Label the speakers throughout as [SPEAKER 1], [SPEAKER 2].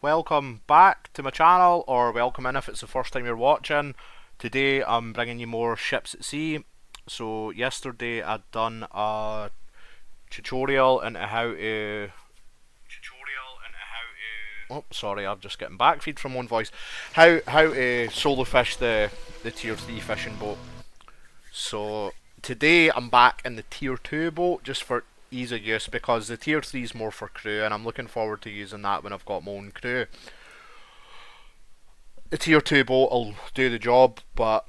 [SPEAKER 1] Welcome back to my channel, or welcome in if it's the first time you're watching. Today I'm bringing you more ships at sea. So yesterday I'd done a tutorial into how to... Oh, sorry, I'm just getting backfeed from one voice. How to solo fish the tier 3 fishing boat. So today I'm back in the tier 2 boat just for ease of use because the tier 3 is more for crew and I'm looking forward to using that when I've got my own crew. The tier 2 boat will do the job, but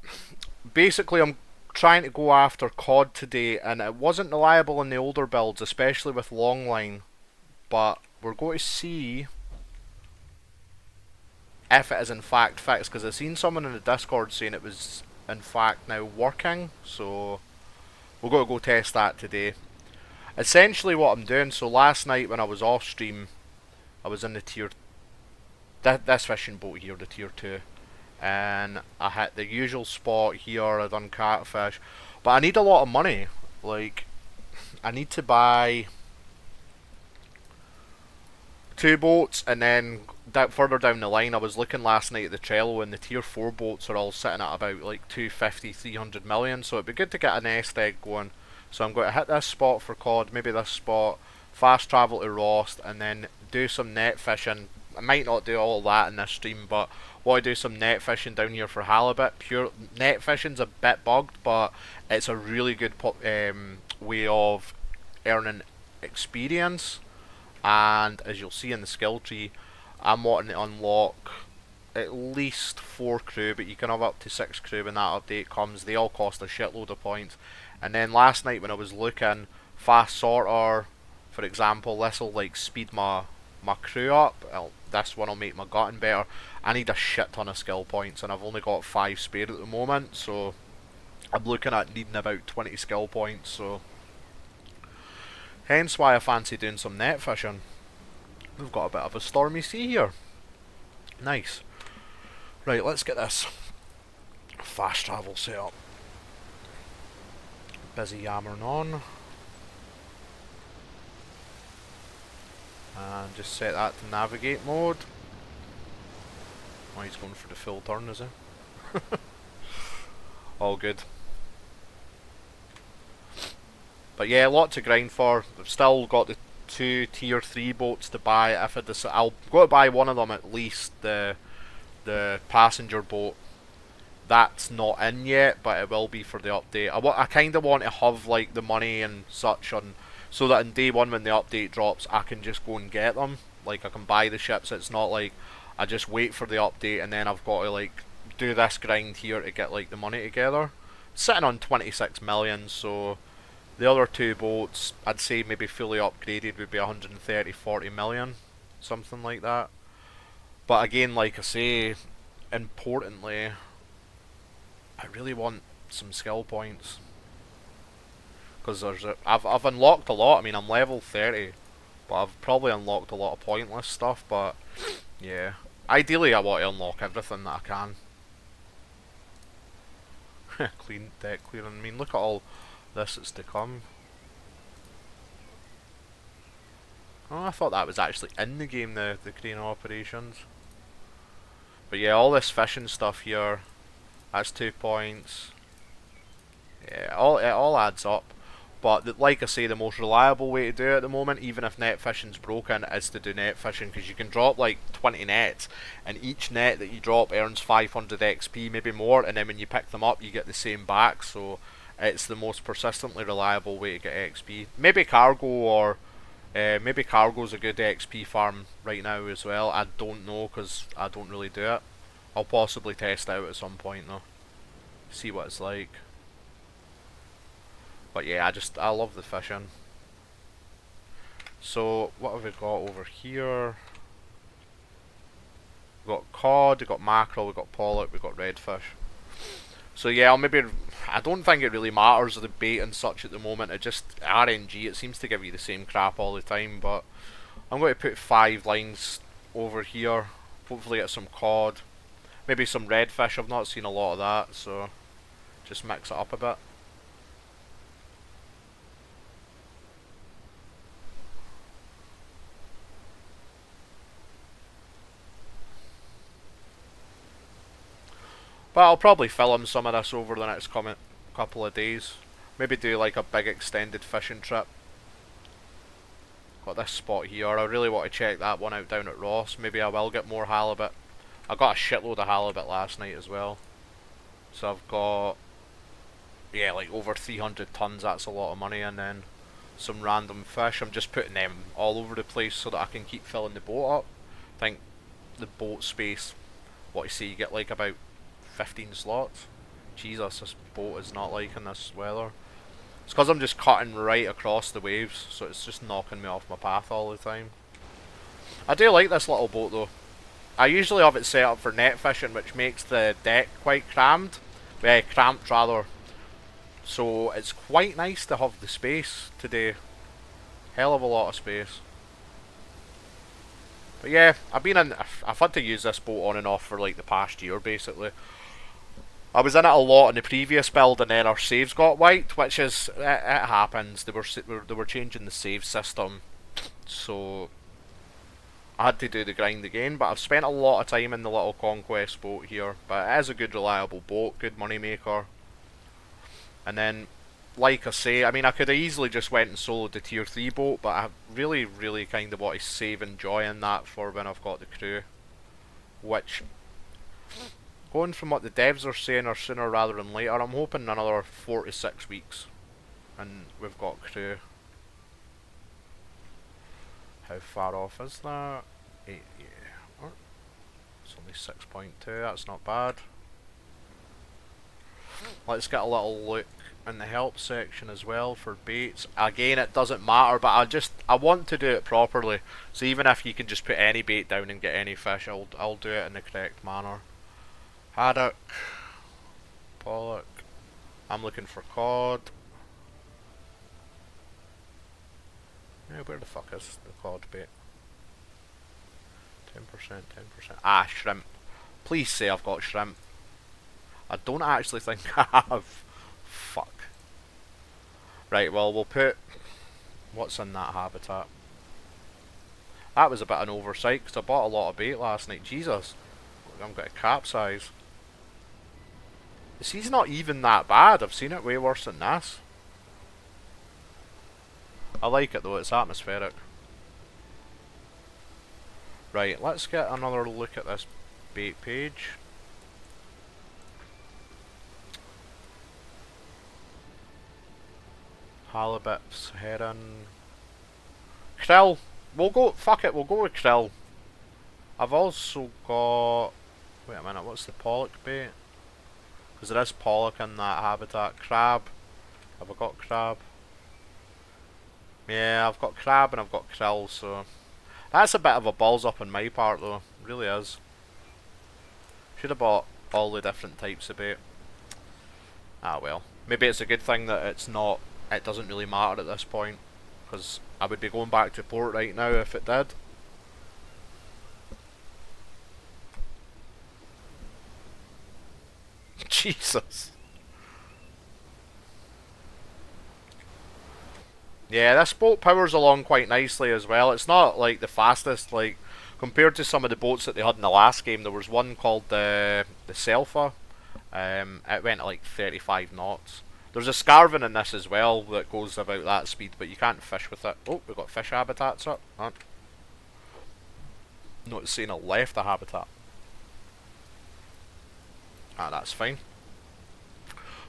[SPEAKER 1] basically I'm trying to go after cod today, and it wasn't reliable in the older builds, especially with longline, but we're going to see if it is in fact fixed, because I've seen someone in the Discord saying it was in fact now working, so we're going to go test that today. Essentially what I'm doing, so last night when I was off stream, I was in the tier... this fishing boat here, the tier 2. And I hit the usual spot here, I done catfish. But I need a lot of money. Like, I need to buy 2 boats, and then further down the line I was looking last night at the Trello, and the tier 4 boats are all sitting at about like 250, 300 million, so it'd be good to get a nest egg going. So I'm going to hit this spot for cod, maybe this spot, fast travel to Rost, and then do some net fishing. I might not do all that in this stream, but want to do some net fishing down here for halibut. Pure net fishing's a bit bugged, but it's a really good way of earning experience. And as you'll see in the skill tree, I'm wanting to unlock at least 4 crew, but you can have up to 6 crew when that update comes. They all cost a shitload of points. And then last night when I was looking, fast sorter, for example, this will like speed my crew up. This one will make my gutting better. I need a shit ton of skill points, and I've only got 5 spare at the moment, so I'm looking at needing about 20 skill points, so hence why I fancy doing some net fishing. We've got a bit of a stormy sea here. Nice. Right, let's get this fast travel set up. Busy yammering on. And just set that to navigate mode. Oh, he's going for the full turn, is he? All good. But yeah, a lot to grind for. I've still got the 2 tier 3 boats to buy. If I decide, I'll go to buy one of them at least. The passenger boat. That's not in yet, but it will be for the update. I kind of want to have like the money and such on, so that in day one when the update drops, I can just go and get them. Like I can buy the ships. It's not like I just wait for the update and then I've got to like do this grind here to get like the money together. Sitting on 26 million, so the other 2 boats, I'd say maybe fully upgraded would be 130, 40 million, something like that. But again, like I say, importantly, I really want some skill points, because I've unlocked a lot. I mean, I'm level 30, but I've probably unlocked a lot of pointless stuff. But yeah, ideally I want to unlock everything that I can. Clean deck clearing. I mean, look at all this that's to come. Oh, I thought that was actually in the game, the crane operations. But yeah, all this fishing stuff here, that's 2 points. Yeah, it all adds up. But like I say, the most reliable way to do it at the moment, even if net fishing's broken, is to do net fishing, because you can drop like 20 nets, and each net that you drop earns 500 XP, maybe more, and then when you pick them up, you get the same back. So it's the most persistently reliable way to get XP. Maybe cargo, or maybe cargo's a good XP farm right now as well. I don't know, because I don't really do it. I'll possibly test it out at some point though, see what it's like. But yeah, I love the fishing. So what have we got over here? We've got cod, we've got mackerel, we've got pollock, we've got redfish. So yeah, I don't think it really matters the bait and such at the moment. It just RNG. It seems to give you the same crap all the time. But I'm going to put 5 lines over here. Hopefully get some cod, maybe some redfish. I've not seen a lot of that, so just mix it up a bit. But I'll probably film some of this over the next coming couple of days. Maybe do like a big extended fishing trip. Got this spot here. I really want to check that one out down at Ross. Maybe I will get more halibut. I got a shitload of halibut last night as well. So I've got, yeah, like over 300 tons. That's a lot of money. And then some random fish. I'm just putting them all over the place so that I can keep filling the boat up. I think the boat space, what you see, you get like about 15 slots. Jesus, this boat is not liking this weather. It's because I'm just cutting right across the waves, so it's just knocking me off my path all the time. I do like this little boat though. I usually have it set up for net fishing, which makes the deck quite cramped. Cramped rather. So it's quite nice to have the space today. Hell of a lot of space. But yeah, I've had to use this boat on and off for like the past year basically. I was in it a lot in the previous build, and then our saves got wiped, which is it happens. They were changing the save system, so I had to do the grind again. But I've spent a lot of time in the little Conquest boat here, but it is a good reliable boat, good money maker. And then, like I say, I mean I could have easily just went and soloed the tier 3 boat, but I really kind of want to save enjoying that for when I've got the crew, which, going from what the devs are saying, are sooner rather than later. I'm hoping another 4 to 6 weeks and we've got crew. How far off is that? 8, yeah. It's only 6.2, that's not bad. Let's get a little look in the help section as well for baits. Again, it doesn't matter, but I want to do it properly. So even if you can just put any bait down and get any fish, I'll do it in the correct manner. Haddock, pollock. I'm looking for cod. Yeah, where the fuck is the cod bait? 10%, 10%. Ah, shrimp. Please say I've got shrimp. I don't actually think I have. Fuck. Right, well, we'll put... What's in that habitat? That was a bit of an oversight, because I bought a lot of bait last night. Jesus. I'm going to capsize. The sea's not even that bad. I've seen it way worse than this. I like it though, it's atmospheric. Right, let's get another look at this bait page. Halibuts, herring, krill. We'll go, fuck it, we'll go with krill. I've also got, wait a minute, what's the pollock bait? Because there is pollock in that habitat. Crab. Have I got crab? Yeah, I've got crab and I've got krill, so that's a bit of a balls up on my part though. It really is. Should have bought all the different types of bait. Ah well. Maybe it's a good thing that it doesn't really matter at this point, because I would be going back to port right now if it did. Jesus. Yeah, this boat powers along quite nicely as well. It's not like the fastest, like compared to some of the boats that they had in the last game. There was one called the Selfa. It went at like 35 knots. There's a Scarvin in this as well that goes about that speed, but you can't fish with it. Oh, we've got fish habitats up. Huh? No, it's saying it left the habitat. Ah, that's fine.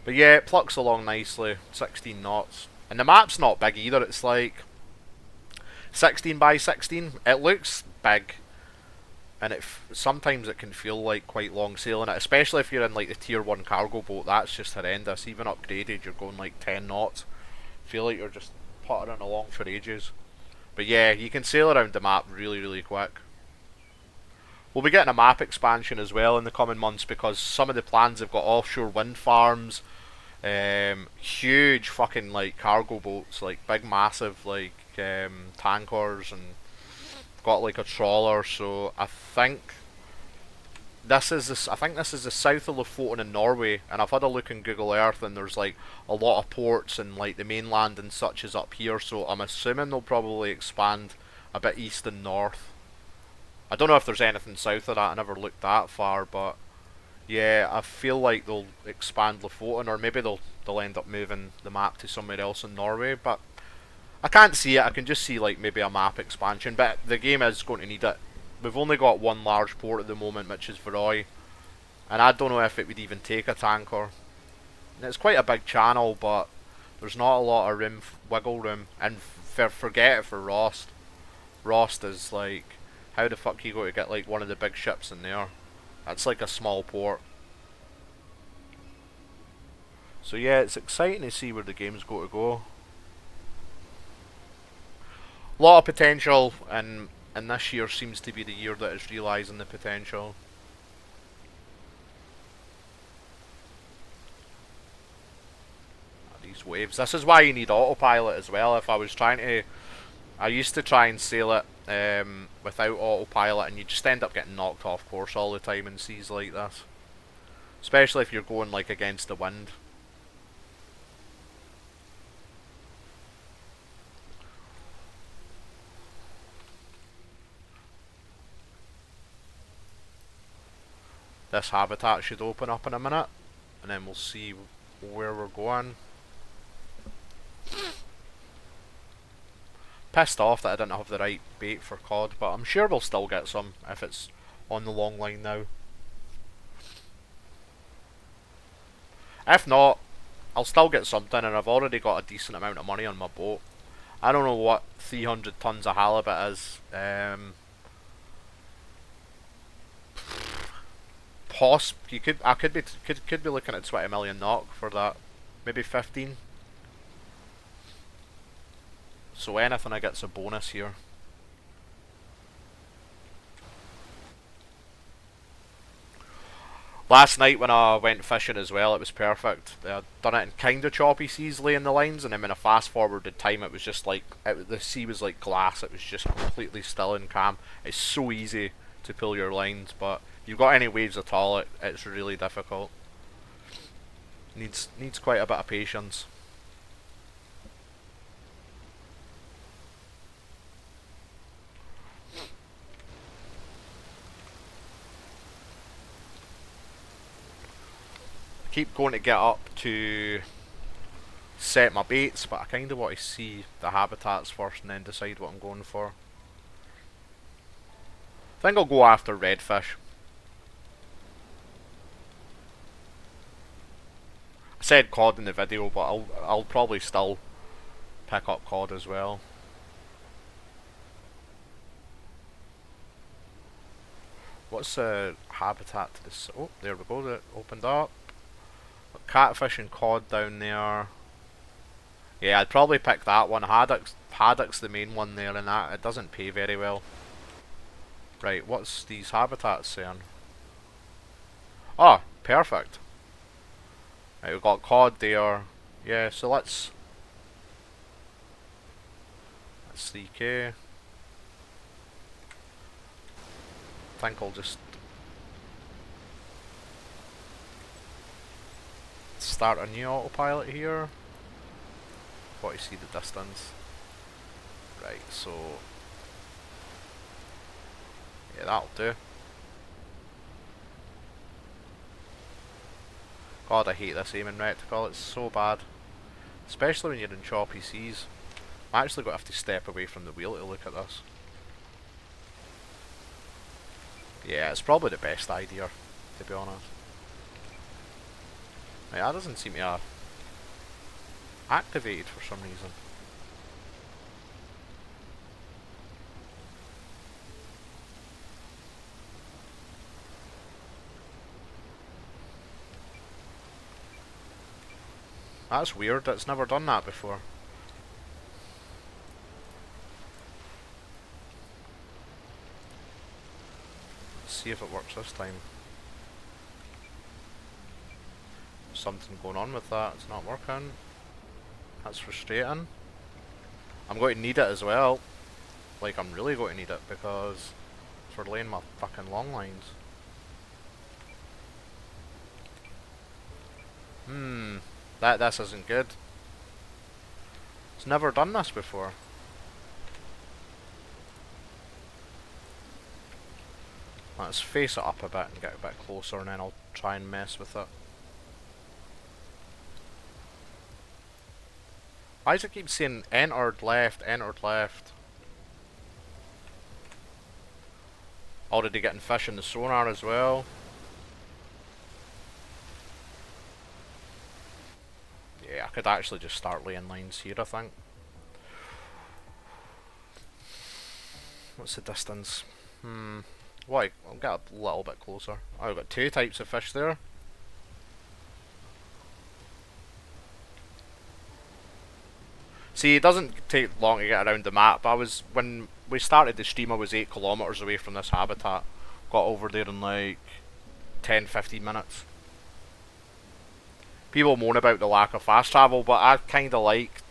[SPEAKER 1] But yeah, it plucks along nicely. 16 knots. And the map's not big either. It's like 16 by 16. It looks big. And sometimes it can feel like quite long sailing it, especially if you're in like the tier 1 cargo boat. That's just horrendous. Even upgraded, you're going like 10 knots. Feel like you're just puttering along for ages. But yeah, you can sail around the map really quick. We'll be getting a map expansion as well in the coming months, because some of the plans have got offshore wind farms, huge fucking like cargo boats, like big massive like tankers, and got like a trawler. So I think this is the south of Lofoten in Norway, and I've had a look in Google Earth, and there's like a lot of ports and like the mainland and such is up here. So I'm assuming they'll probably expand a bit east and north. I don't know if there's anything south of that. I never looked that far, but Yeah, I feel like they'll expand Lofoten, or maybe they'll end up moving the map to somewhere else in Norway. But I can't see it. I can just see like maybe a map expansion. But the game is going to need it. We've only got one large port at the moment, which is Varroy, and I don't know if it would even take a tanker. And it's quite a big channel, but there's not a lot of room, wiggle room, and forget it for Rost. Rost is like, how the fuck you go to get like one of the big ships in there? That's like a small port. So yeah, it's exciting to see where the game's going to go. A lot of potential, and this year seems to be the year that is realising the potential. These waves. This is why you need autopilot as well. If I was trying to, I used to try and sail it without autopilot, and you just end up getting knocked off course all the time in seas like this. Especially if you're going like against the wind. This habitat should open up in a minute, and then we'll see where we're going. Pissed off that I didn't have the right bait for cod, but I'm sure we'll still get some if it's on the long line now. If not, I'll still get something, and I've already got a decent amount of money on my boat. I don't know what 300 tons of halibut is. I could be looking at 20 million NOK for that, maybe 15. So anything I get's a bonus here. Last night when I went fishing as well, it was perfect. I'd done it in kind of choppy seas, laying the lines, and then when I fast forwarded time, it was just like the sea was like glass. It was just completely still and calm. It's so easy to pull your lines, but if you've got any waves at all, it's really difficult. Needs quite a bit of patience. Keep going to get up to set my baits, but I kind of want to see the habitats first and then decide what I'm going for. I think I'll go after redfish. I said cod in the video, but I'll probably still pick up cod as well. What's the habitat to this? Oh, there we go. It opened up. Catfish and cod down there. Yeah, I'd probably pick that one. Haddock's the main one there, and that it doesn't pay very well. Right, what's these habitats saying? Oh, perfect. Right, we've got cod there. Yeah, so let's 3k. I think I'll just start a new autopilot here. Want to see the distance. Right, so yeah, that'll do. God, I hate this aiming reticle, it's so bad. Especially when you're in choppy seas. I'm actually going to have to step away from the wheel to look at this. Yeah, it's probably the best idea, to be honest. Right, that doesn't seem to have activated for some reason. That's weird, it's never done that before. Let's see if it works this time. Something going on with that, it's not working. That's frustrating. I'm going to need it as well. Like, I'm really going to need it because for laying my fucking long lines. This isn't good. It's never done this before. Let's face it up a bit and get a bit closer, and then I'll try and mess with it. Why does it keep saying entered left, entered left? Already getting fish in the sonar as well. Yeah, I could actually just start laying lines here, I think. What's the distance? What? I'll get a little bit closer. Oh, I've got two types of fish there. See, it doesn't take long to get around the map. When we started the stream, I was 8 kilometers away from this habitat. Got over there in like 10-15 minutes. People moan about the lack of fast travel, but I kind of like,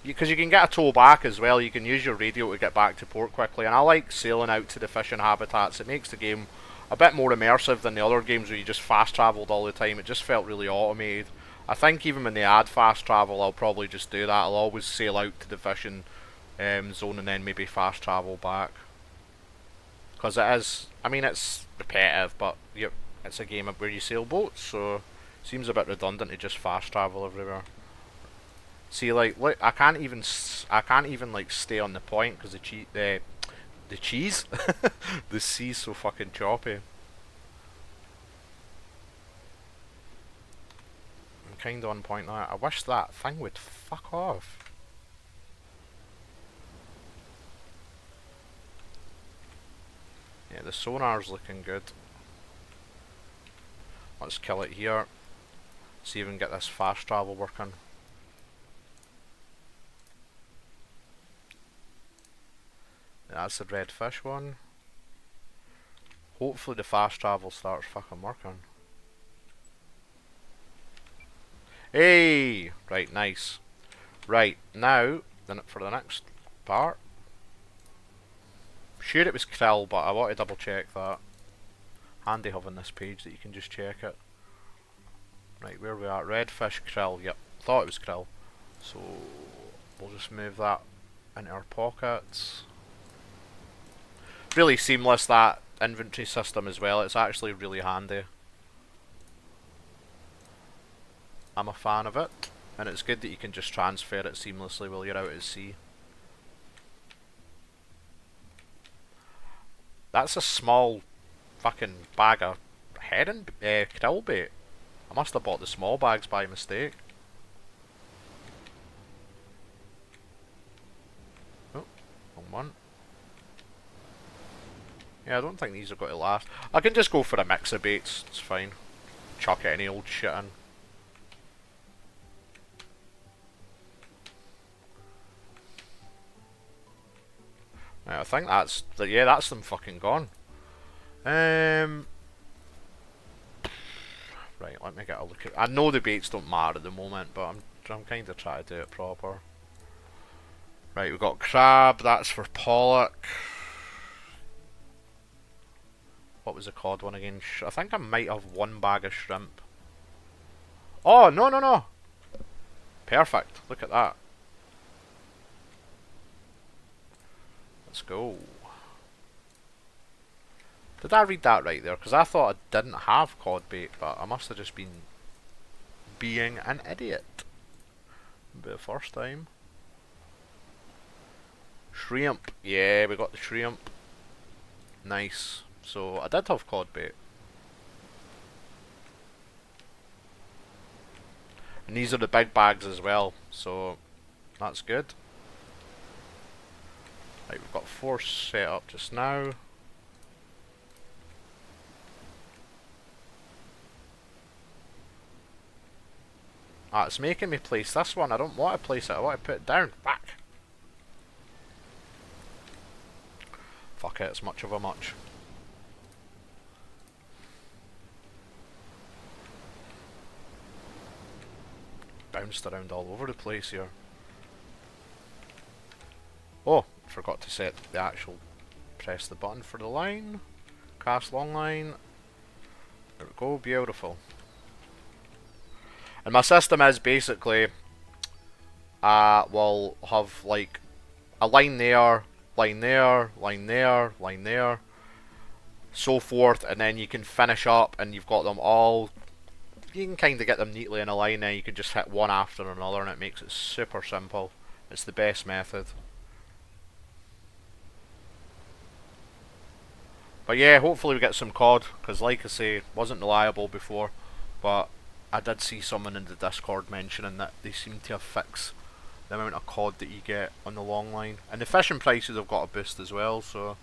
[SPEAKER 1] because you can get a tow back as well. You can use your radio to get back to port quickly, and I like sailing out to the fishing habitats. It makes the game a bit more immersive than the other games where you just fast travelled all the time. It just felt really automated. I think even when they add fast travel, I'll probably just do that. I'll always sail out to the fishing zone and then maybe fast travel back. Because it is, I mean, it's repetitive, but it's a game where you sail boats, so it seems a bit redundant to just fast travel everywhere. See, like, look, I can't even like stay on the point because the cheese, the sea's so fucking choppy. Kind of on point now. I wish that thing would fuck off. Yeah, the sonar's looking good. Let's kill it here. See if we can get this fast travel working. That's the red fish one. Hopefully the fast travel starts fucking working. Hey! Right, nice. Right, now, for the next part. Sure it was krill, but I want to double check that. Handy having this page that you can just check it. Right, where we at? Redfish, krill, yep. Thought it was krill. So, we'll just move that into our pockets. Really seamless, that inventory system as well. It's actually really handy. I'm a fan of it, and it's good that you can just transfer it seamlessly while you're out at sea. That's a small fucking bag of herring krill bait. I must have bought the small bags by mistake. Oh, wrong one. Yeah, I don't think these are going to last. I can just go for a mix of baits, it's fine. Chuck any old shit in. I think that's them fucking gone. Right, let me get a look at. I know the baits don't matter at the moment, but I'm kind of trying to do it proper. Right, we've got crab. That's for pollock. What was the cod one again? I think I might have one bag of shrimp. Oh no! Perfect. Look at that. Let's go. Did I read that right there? Because I thought I didn't have cod bait, but I must have just been being an idiot. Be the first time. Shrimp. Yeah, we got the shrimp. Nice. So I did have cod bait. And these are the big bags as well, so that's good. Right, we've got 4 set up just now. Ah, it's making me place this one. I don't want to place it, I want to put it down. Back. Fuck it, it's much of a much. Bounced around all over the place here. Oh, forgot to set the actual, press the button for the line. Cast long line. There we go, beautiful. And my system is basically, we'll have like a line there, line there, line there, line there. so forth, and then you can finish up and you've got them all. You can kind of get them neatly in a line, and you can just hit one after another, and it makes it super simple. It's the best method. But yeah, hopefully we get some COD, because like I say, it wasn't reliable before, but I did see someone in the Discord mentioning that they seem to have fixed the amount of COD that you get on the long line. And the fishing prices have got a boost as well, so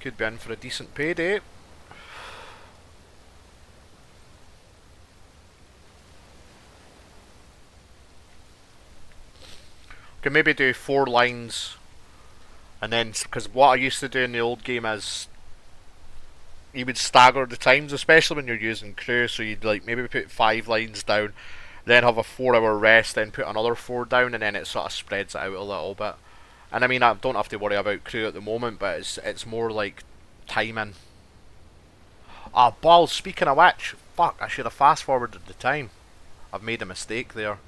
[SPEAKER 1] could be in for a decent payday. Could maybe do 4 lines, and then, because what I used to do in the old game is you would stagger the times, especially when you're using crew. So you'd like maybe put 5 lines down, then have a 4 hour rest, then put another 4 down, and then it sort of spreads it out a little bit. And I mean, I don't have to worry about crew at the moment, but it's more like timing. Ah, balls. Speaking of which, fuck, I should have fast forwarded the time. I've made a mistake there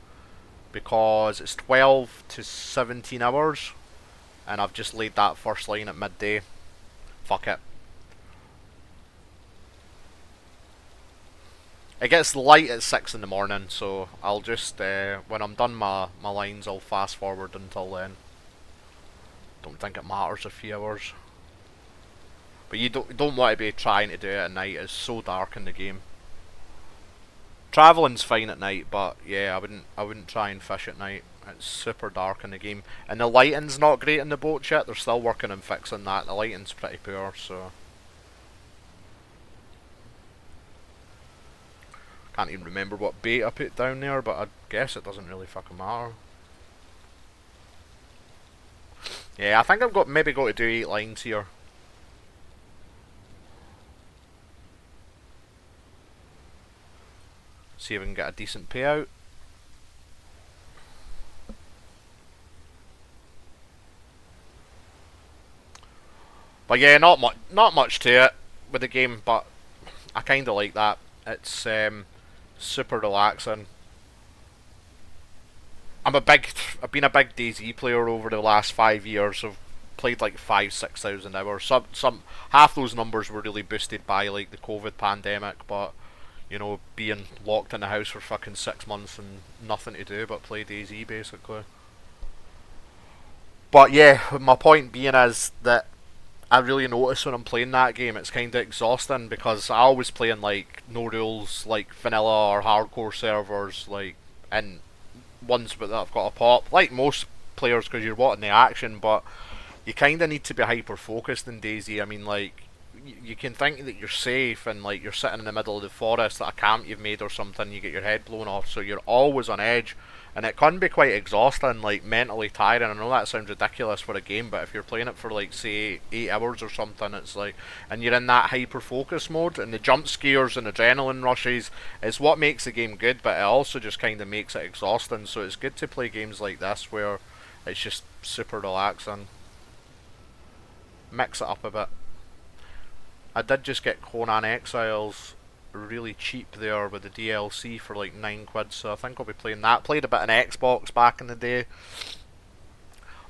[SPEAKER 1] because it's 12 to 17 hours, and I've just laid that first line at midday. Fuck it. It gets light at 6 in the morning, so I'll just, when I'm done my lines, I'll fast forward until then. Don't think it matters a few hours. But you don't want to be trying to do it at night. It's so dark in the game. Traveling's fine at night, but yeah, I wouldn't try and fish at night. It's super dark in the game, and the lighting's not great in the boat yet. They're still working on fixing that. The lighting's pretty poor, so can't even remember what bait I put down there, but I guess it doesn't really fucking matter. Yeah, I think I've got maybe got to do 8 lines here. See if we can get a decent payout. But yeah, not much to it with the game, but I kind of like that. It's super relaxing. I've been a big DayZ player over the last 5 years. I've played like 5-6 thousand hours. Some half those numbers were really boosted by like the COVID pandemic, but being locked in the house for fucking 6 months and nothing to do but play DayZ basically. But yeah, my point being is that I really notice when I'm playing that game, it's kind of exhausting because I always play in like no rules, like vanilla or hardcore servers, like and ones that I've got a pop, like most players, because you're wanting the action, but you kind of need to be hyper focused in DayZ. I mean, like you can think that you're safe and like you're sitting in the middle of the forest at a camp you've made or something, you get your head blown off, so you're always on edge, and it can be quite exhausting, like mentally tiring. I know that sounds ridiculous for a game, but if you're playing it for like say 8 hours or something, it's like, and you're in that hyper focus mode, and the jump scares and adrenaline rushes is what makes the game good, but it also just kind of makes it exhausting. So it's good to play games like this where it's just super relaxing. Mix it up a bit. I did just get Conan Exiles really cheap there with the DLC for like 9 quid, so I think I'll be playing that. Played a bit on Xbox back in the day.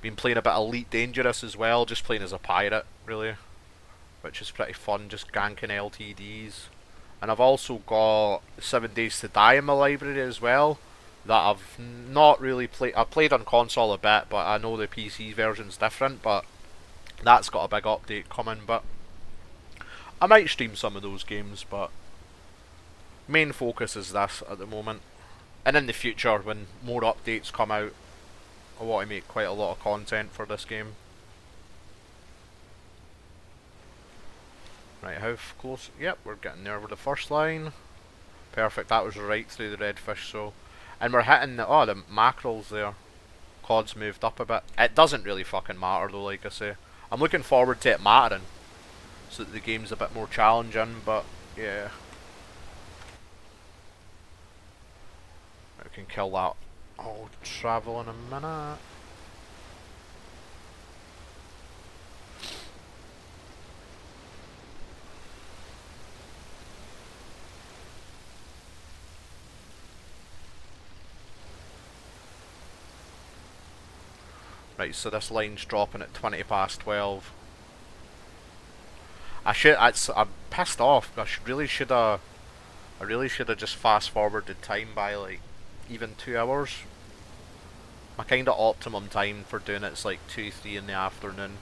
[SPEAKER 1] Been playing a bit of Elite Dangerous as well, just playing as a pirate, really, which is pretty fun, just ganking LTDs. And I've also got 7 Days to Die in my library as well, that I've not really played. I played on console a bit, but I know the PC version's different, but that's got a big update coming, but I might stream some of those games, but main focus is this at the moment. And in the future, when more updates come out, I want to make quite a lot of content for this game. Right, how close? Yep, we're getting there with the first line. Perfect, that was right through the redfish, so. And we're hitting the mackerels there. Cod's moved up a bit. It doesn't really fucking matter though, like I say. I'm looking forward to it mattering, so that the game's a bit more challenging, but yeah. I can kill that. I'll travel in a minute. Right, so this line's dropping at 20 past 12. I'm pissed off. I really should have just fast forwarded time by like even 2 hours. My kind of optimum time for doing it's like 2, 3 in the afternoon.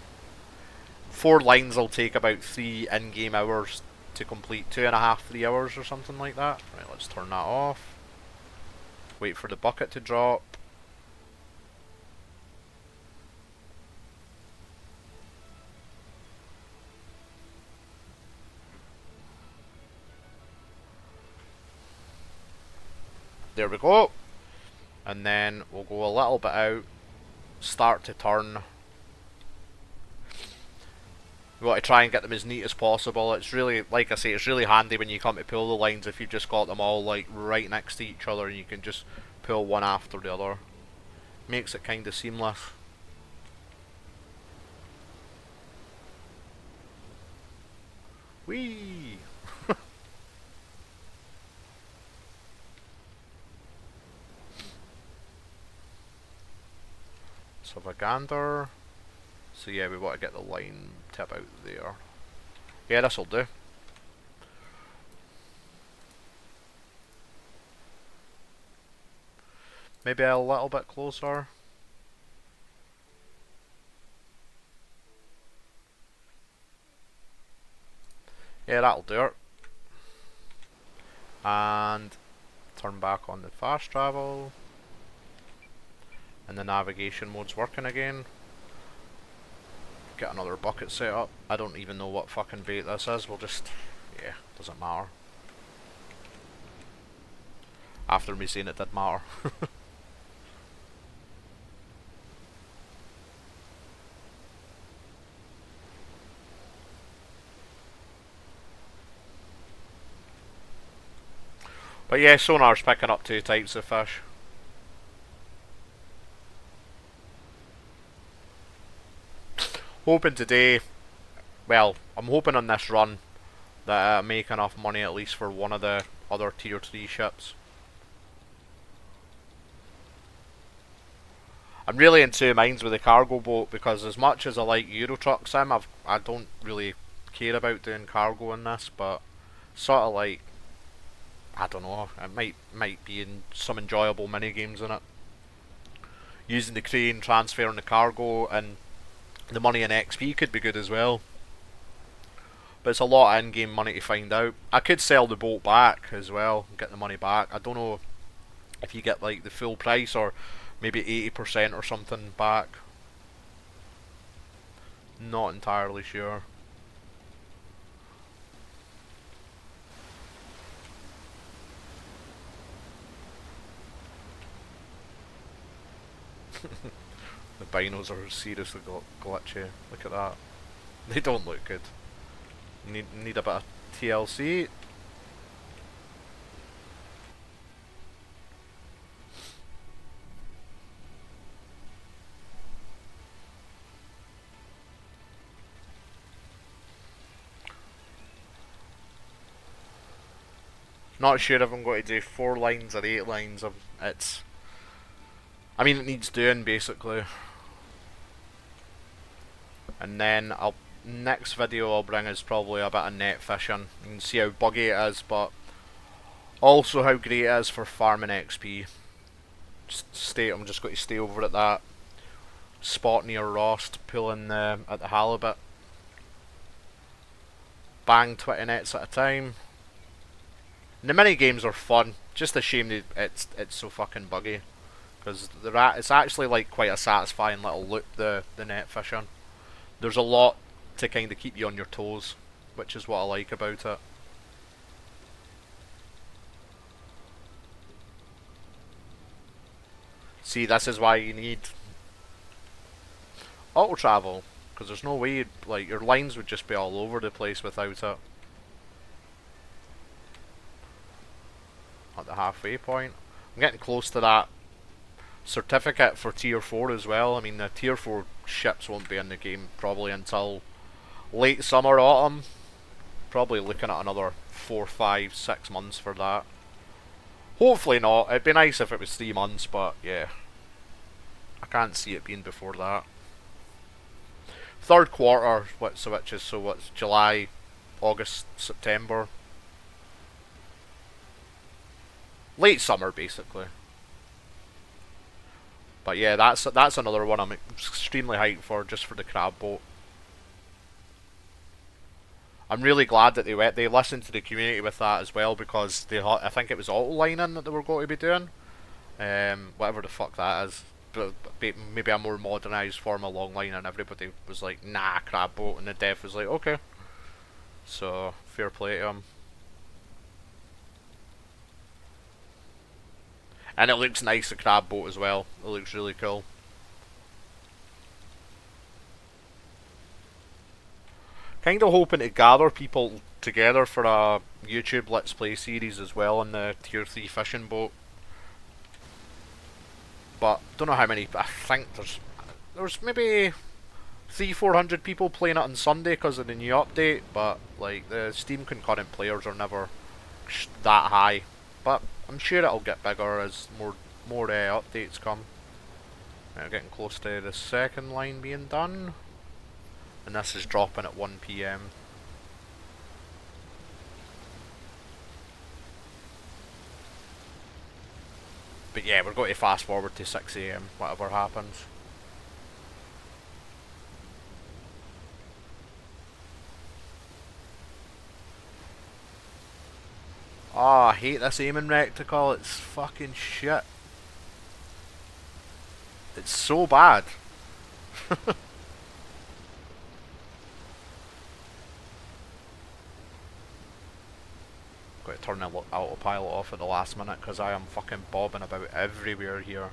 [SPEAKER 1] 4 lines will take about 3 in-game hours to complete, 2.5, 3 hours or something like that. Right, let's turn that off. Wait for the bucket to drop. There we go. And then we'll go a little bit out, start to turn. We want to try and get them as neat as possible. It's really, like I say, it's really handy when you come to pull the lines if you've just got them all like right next to each other and you can just pull one after the other. Makes it kind of seamless. Whee! So have a gander. So yeah, we want to get the line tip out there. Yeah, this'll do. Maybe a little bit closer. Yeah, that'll do it. And turn back on the fast travel. And the navigation mode's working again. Get another bucket set up. I don't even know what fucking bait this is. We'll just... yeah, doesn't matter. After me saying it did matter. But yeah, sonar's picking up 2 types of fish. Hoping today, well, I'm hoping on this run that I make enough money at least for one of the other tier 3 ships. I'm really in two minds with the cargo boat because as much as I like Euro Truck Sim, I don't really care about doing cargo in this, but sort of like, I don't know, it might be in some enjoyable mini games in it. Using the crane, transferring the cargo, and the money in XP could be good as well. But it's a lot of in-game money to find out. I could sell the boat back as well, and get the money back. I don't know if you get like the full price or maybe 80% or something back. Not entirely sure. The binos are seriously glitchy. Look at that. They don't look good. Need a bit of TLC. Not sure if I'm going to do 4 lines or 8 lines. I mean, it needs doing basically. And then next video I'll bring is probably a bit of net fishing. You can see how buggy it is, but also how great it is for farming XP. I'm just going to stay over at that spot near Rost, pulling at the halibut. Bang 20 nets at a time. And the mini games are fun. Just a shame that it's so fucking buggy, because it's actually like quite a satisfying little loop, the net fishing. There's a lot to kind of keep you on your toes, which is what I like about it. See, this is why you need auto travel, because there's no way like your lines would just be all over the place without it. At the halfway point, I'm getting close to that certificate for tier 4 as well. I mean, the tier 4 ships won't be in the game probably until late summer, autumn. Probably looking at another 4, 5, 6 months for that. Hopefully not. It'd be nice if it was 3 months, but yeah. I can't see it being before that. Third quarter, which is so what's July, August, September, late summer basically. But yeah, that's another one I'm extremely hyped for, just for the crab boat. I'm really glad that they listened to the community with that as well, because I think it was auto lining that they were going to be doing, whatever the fuck that is. But maybe a more modernised form of long line, and everybody was like, nah, crab boat, and the dev was like, okay. So fair play to him. And it looks nice, the crab boat as well. It looks really cool. Kind of hoping to gather people together for a YouTube Let's Play series as well on the Tier 3 fishing boat. But don't know how many. I think there's maybe 300-400 people playing it on Sunday because of the new update. But like the Steam concurrent players are never that high. But I'm sure it'll get bigger as more updates come. We're getting close to the second line being done, and this is dropping at 1 PM. But yeah, we're going to fast forward to 6 AM, whatever happens. Oh, I hate this aiming reticle, it's fucking shit. It's so bad. Got to turn the autopilot off at the last minute because I am fucking bobbing about everywhere here.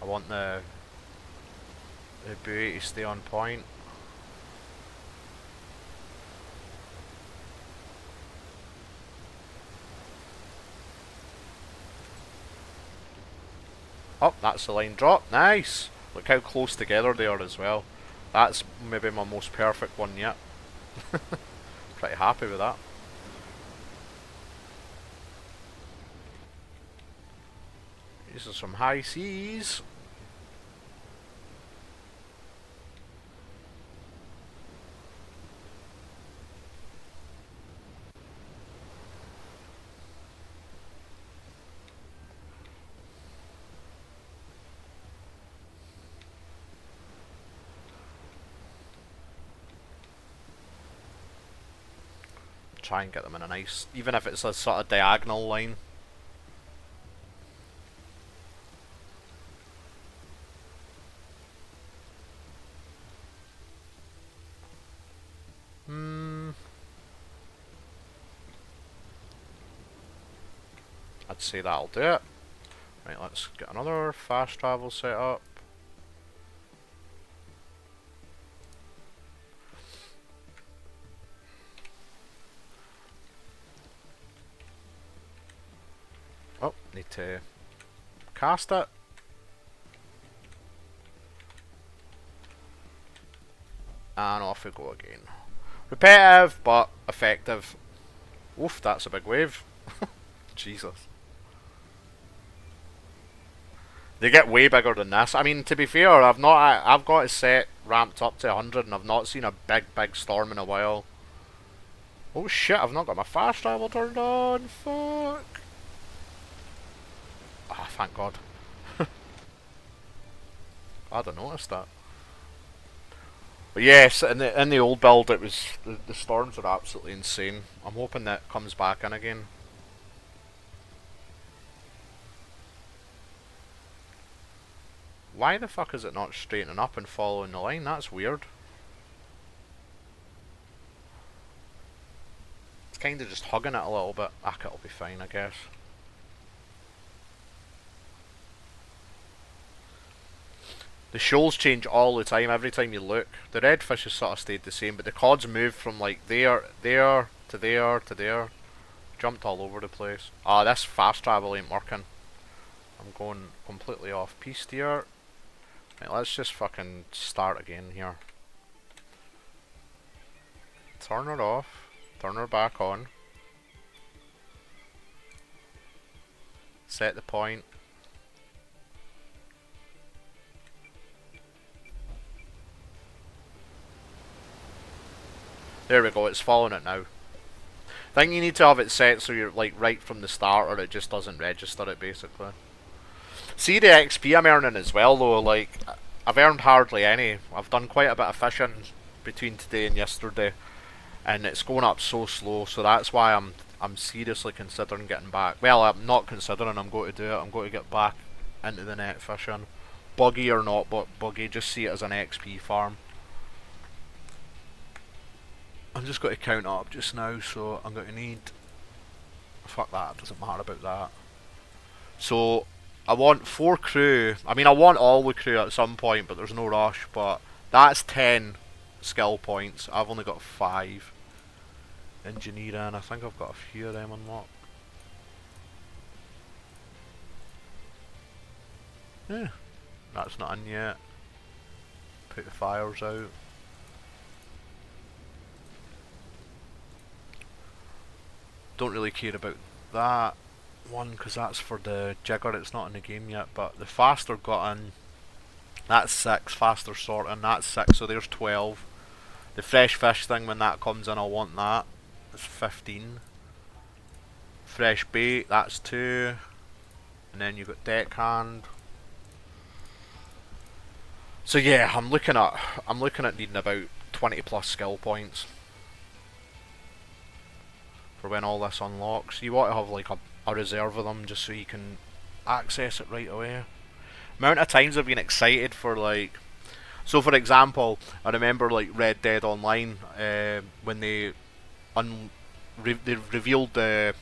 [SPEAKER 1] I want the buoy to stay on point. Oh, that's the line drop. Nice! Look how close together they are as well. That's maybe my most perfect one yet. Pretty happy with that. These are some high seas. Try and get them in a nice, even if it's a sort of diagonal line. I'd say that'll do it. Right, let's get another fast travel set up. Oh, need to cast it. And off we go again. Repetitive, but effective. Oof, that's a big wave. Jesus. They get way bigger than this. I mean, to be fair, I've got it set ramped up to 100, and I've not seen a big storm in a while. Oh shit, I've not got my fast travel turned on. Fuck. Ah, thank God. I'd have noticed that. But yes, in the old build, it was the storms are absolutely insane. I'm hoping that comes back in again. Why the fuck is it not straightening up and following the line? That's weird. It's kind of just hugging it a little bit. Ah, it'll be fine, I guess. The shoals change all the time, every time you look. The redfish has sort of stayed the same, but the cods moved from like there to there to there. Jumped all over the place. Ah, this fast travel ain't working. I'm going completely off piste here. Right, let's just fucking start again here. Turn her off. Turn her back on. Set the point. There we go, it's following it now. I think you need to have it set so you're like right from the start or it just doesn't register it basically. See the XP I'm earning as well though, like I've earned hardly any. I've done quite a bit of fishing between today and yesterday and it's going up so slow, so that's why I'm seriously considering getting back. Well, I'm not considering, I'm going to do it. I'm going to get back into the net fishing. Buggy or not, but buggy, just see it as an XP farm. I'm just going to count up just now, so I'm going to need... Fuck that, doesn't matter about that. So, I want 4 crew. I mean, I want all the crew at some point, but there's no rush, but that's 10 skill points. I've only got 5. Engineering, I think I've got a few of them unlocked. Yeah, that's not in yet. Put the fires out. Don't really care about that one because that's for the jigger, it's not in the game yet, but the faster got in, that's 6, faster sorting, that's 6, so there's 12. The fresh fish thing, when that comes in, I'll want that. It's 15. Fresh bait, that's 2. And then you've got deckhand. So yeah, I'm looking at needing about 20 plus skill points for when all this unlocks. You want to have like a reserve of them just so you can access it right away. Amount of times I've been excited for like, so for example, I remember like Red Dead Online when they revealed the,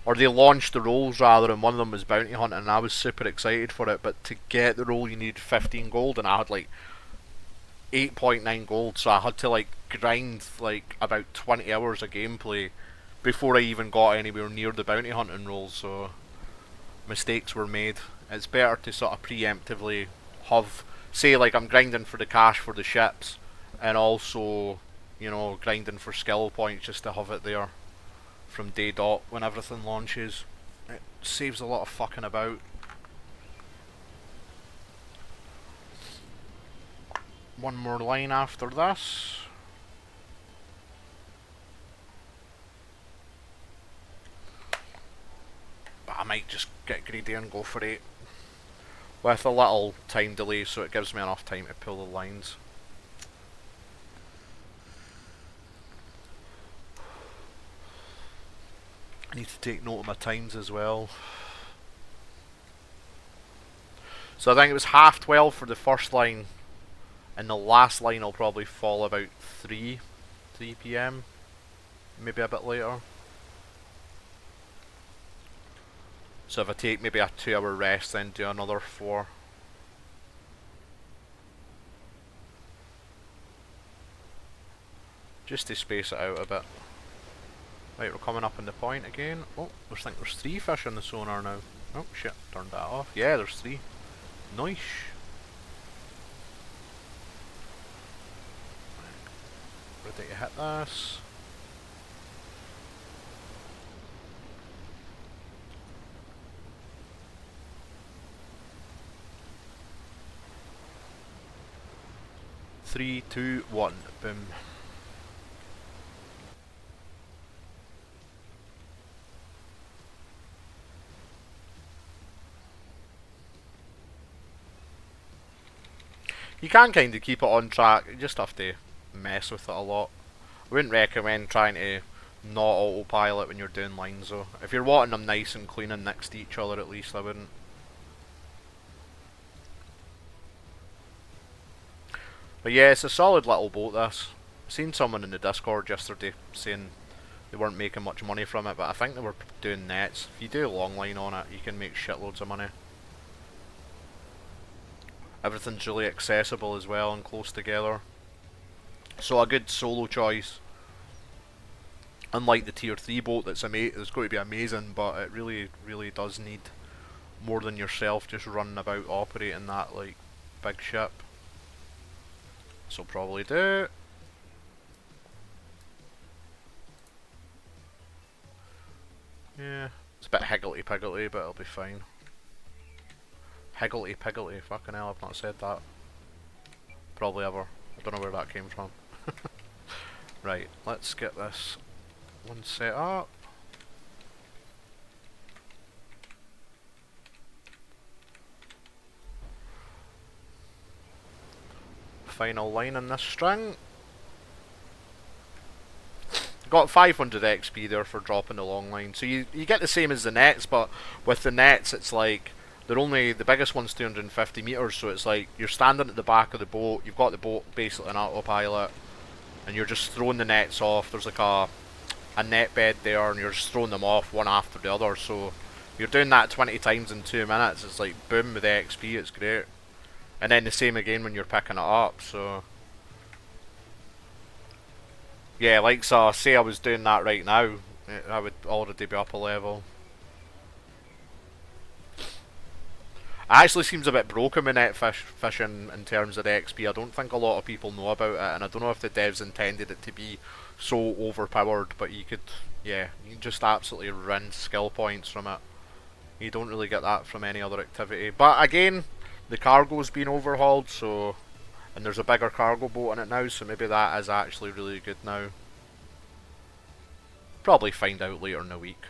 [SPEAKER 1] or they launched the roles rather, and one of them was bounty hunting, and I was super excited for it. But to get the role, you need 15 gold, and I had like 8.9 gold, so I had to like grind like about 20 hours of gameplay before I even got anywhere near the bounty hunting role. So mistakes were made. It's better to sort of preemptively have, say like I'm grinding for the cash for the ships, and also, you know, grinding for skill points just to have it there from day dot when everything launches. It saves a lot of fucking about. One more line after this. But I might just get greedy and go for 8. With a little time delay so it gives me enough time to pull the lines. I need to take note of my times as well. So I think it was 12:30 for the first line, and the last line will probably fall about 3 PM, maybe a bit later. So if I take maybe a 2-hour rest, then do another 4. Just to space it out a bit. Right, we're coming up in the point again. Oh, I think there's 3 fish in the sonar now. Oh shit, turned that off. Yeah, there's 3. Nice. Ready to hit this. Three, two, one, boom. You can kind of keep it on track, you just have to mess with it a lot. I wouldn't recommend trying to not autopilot when you're doing lines though. If you're wanting them nice and clean and next to each other, at least I wouldn't. But yeah, it's a solid little boat this. I seen someone in the Discord yesterday saying they weren't making much money from it, but I think they were doing nets. If you do a long line on it, you can make shitloads of money. Everything's really accessible as well and close together. So a good solo choice. Unlike the tier 3 boat that's going to be amazing, but it really, really does need more than yourself just running about operating that like big ship. So probably do. Yeah, it's a bit higgledy-piggledy, but it'll be fine. Higgledy-piggledy, fucking hell, I've not said that probably ever. I don't know where that came from. Right, let's get this one set up. Final line in this string. Got 500 XP there for dropping the long line. So you get the same as the nets, but with the nets it's like they're only, the biggest one's 250 meters, so it's like you're standing at the back of the boat, you've got the boat basically on autopilot, and you're just throwing the nets off. There's like a net bed there, and you're just throwing them off one after the other. So you're doing that 20 times in 2 minutes. It's like boom with the XP. It's great. And then the same again when you're picking it up. So yeah, like, so say I was doing that right now, I would already be up a level. It actually seems a bit broken with net fishing in terms of the XP. I don't think a lot of people know about it, and I don't know if the devs intended it to be so overpowered, but you could, yeah, you can just absolutely rinse skill points from it. You don't really get that from any other activity. But again, the cargo's been overhauled, so, and there's a bigger cargo boat in it now, so maybe that is actually really good now. Probably find out later in the week.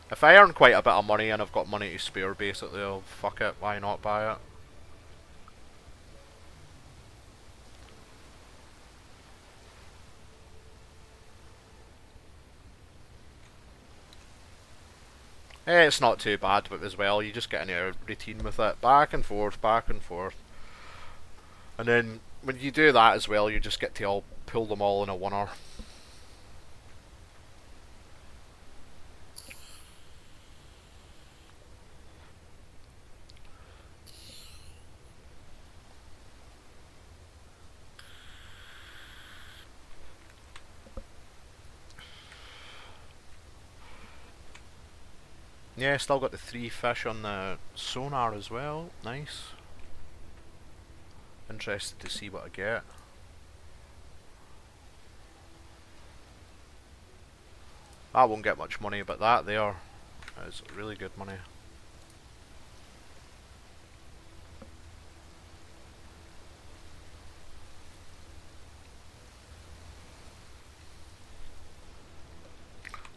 [SPEAKER 1] If I earn quite a bit of money and I've got money to spare, basically, I'll fuck it, why not buy it? It's not too bad, but as well, you just get in a routine with it. Back and forth, back and forth. And then, when you do that as well, you just get to all pull them all in a winner. Yeah, still got the 3 fish on the sonar as well. Nice. Interested to see what I get. I won't get much money, but that there is really good money.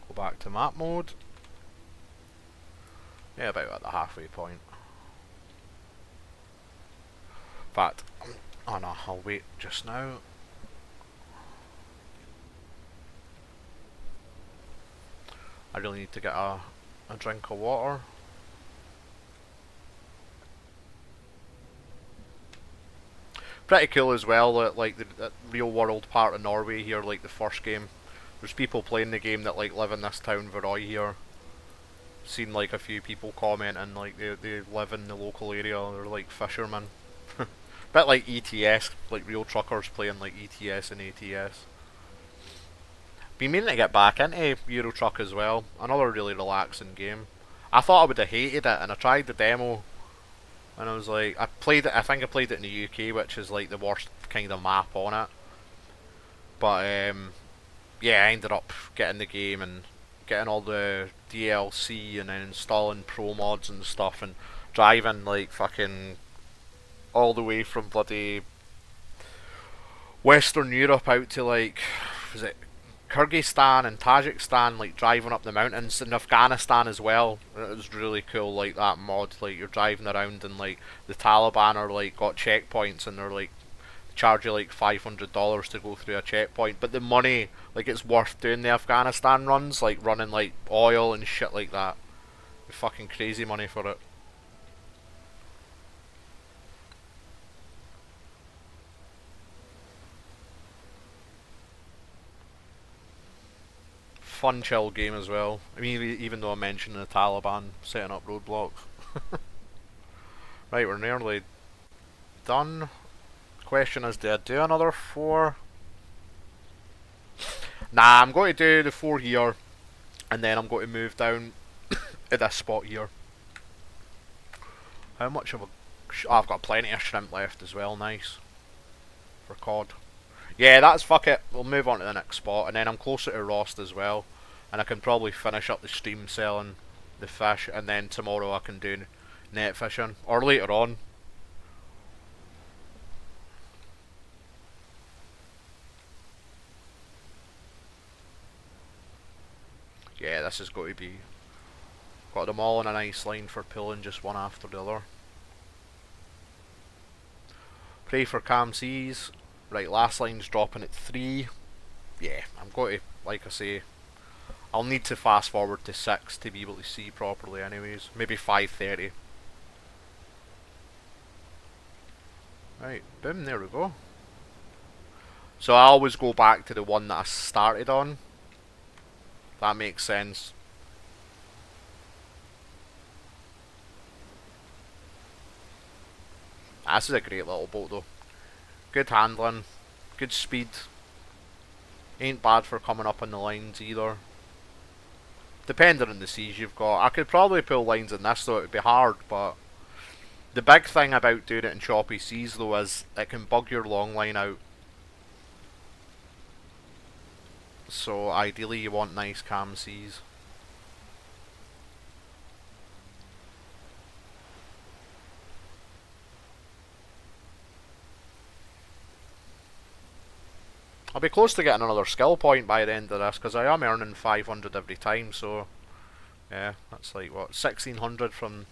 [SPEAKER 1] Go back to map mode. Yeah, about at the halfway point. In fact, oh no, I'll wait just now. I really need to get a drink of water. Pretty cool as well, like the real world part of Norway here, like the first game. There's people playing the game that like live in this town, Veroy here. Seen like a few people commenting like they live in the local area, they're like fishermen. Bit like ETS, like real truckers playing like ETS and ATS. Been meaning to get back into Euro Truck as well. Another really relaxing game. I thought I would have hated it, and I tried the demo, and I was like, I played it. I think I played it in the UK, which is like the worst kind of map on it. But yeah, I ended up getting the game and getting all the DLC and then installing pro mods and stuff and driving like fucking all the way from bloody Western Europe out to like, was it Kyrgyzstan and Tajikistan, like driving up the mountains, and Afghanistan as well. It was really cool, like that mod, like you're driving around and like the Taliban are like got checkpoints and they're like charge you like $500 to go through a checkpoint, but the money, like it's worth doing the Afghanistan runs, like running like oil and shit like that. Fucking crazy money for it. Fun chill game as well. I mean, even though I mentioned the Taliban setting up roadblocks. Right, we're nearly done. Question is, do I do another 4? Nah, I'm going to do the 4 here, and then I'm going to move down at this spot here. How much of a... Oh, I've got plenty of shrimp left as well, nice. For cod. Yeah, that's fuck it. We'll move on to the next spot, and then I'm closer to Rost as well, and I can probably finish up the stream selling the fish, and then tomorrow I can do net fishing, or later on. Yeah, this has got to be... Got them all in a nice line for pulling just one after the other. Pray for calm seas. Right, last line's dropping at 3. Yeah, I'm going to, like I say, I'll need to fast forward to 6 to be able to see properly anyways. Maybe 5:30. Right, boom, there we go. So I always go back to the one that I started on. That makes sense. This is a great little boat though. Good handling, good speed. Ain't bad for coming up on the lines either. Depending on the seas you've got. I could probably pull lines in this though, it would be hard, but the big thing about doing it in choppy seas though is it can bug your long line out. So ideally you want nice calm seas. I'll be close to getting another skill point by the end of this because I am earning 500 every time, so yeah, that's like what, 1600 from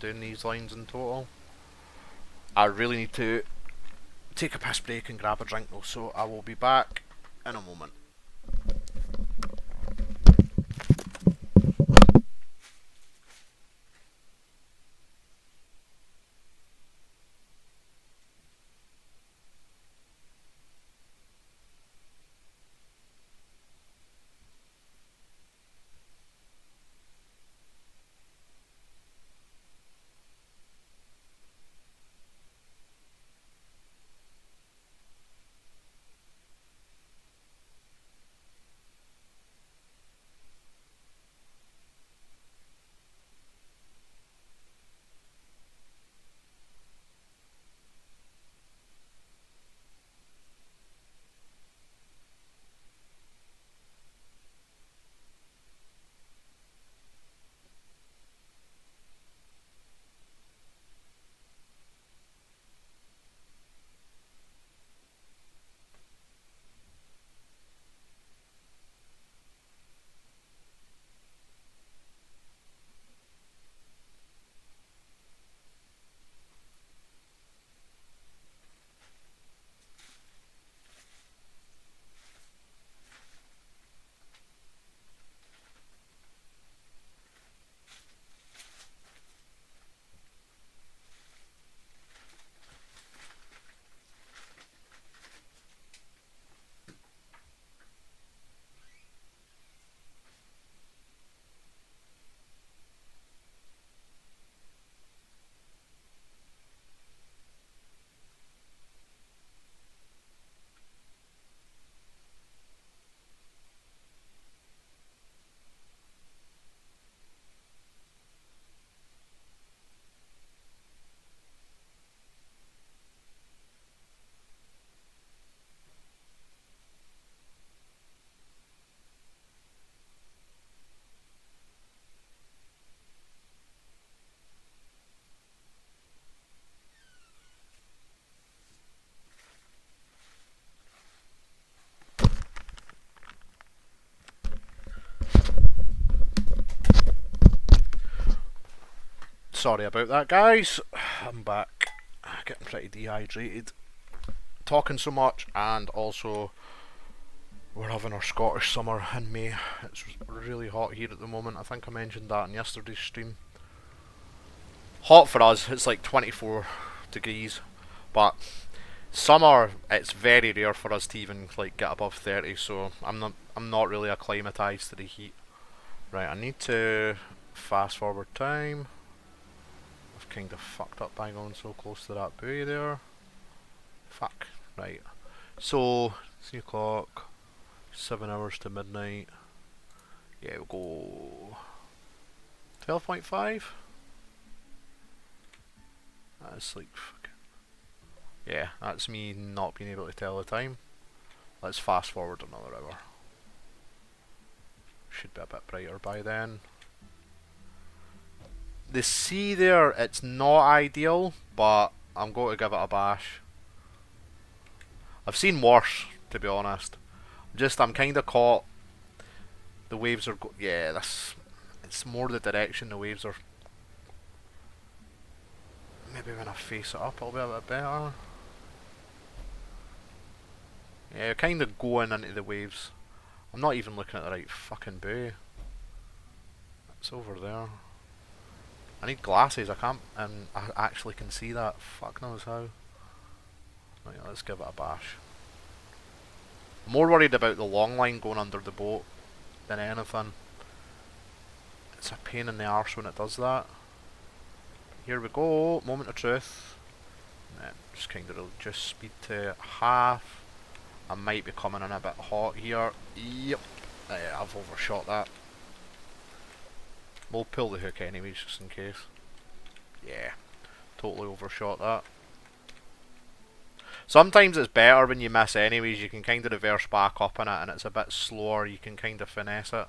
[SPEAKER 1] doing these lines in total. I really need to take a piss break and grab a drink though, so I will be back in a moment. Sorry about that, guys. I'm back. Getting pretty dehydrated. Talking so much, and also we're having our Scottish summer in May. It's really hot here at the moment. I think I mentioned that in yesterday's stream. Hot for us, it's like 24 degrees, but summer, it's very rare for us to even like get above 30. So I'm not really acclimatized to the heat. Right, I need to fast forward time. I've kind of fucked up by going so close to that buoy there. Fuck. Right. So 3 o'clock, 7 hours to midnight. Yeah, we'll go 12.5. That's like fucking. Yeah, that's me not being able to tell the time. Let's fast forward another hour. Should be a bit brighter by then. The sea there, it's not ideal, but I'm going to give it a bash. I've seen worse, to be honest. I'm kind of caught The waves are yeah, it's more the direction the waves are. Maybe when I face it up, I'll be a bit better. Yeah, kind of going into the waves. I'm not even looking at the right fucking buoy. It's over there. I need glasses. I can't, and I actually can see that. Fuck knows how. Right, let's give it a bash. I'm more worried about the long line going under the boat than anything. It's a pain in the arse when it does that. Here we go, moment of truth. Just kind of reduce speed to half. I might be coming in a bit hot here. Yep, I've overshot that. We'll pull the hook anyways, just in case. Yeah, totally overshot that. Sometimes it's better when you miss anyways, you can kind of reverse back up in it and it's a bit slower, you can kind of finesse it.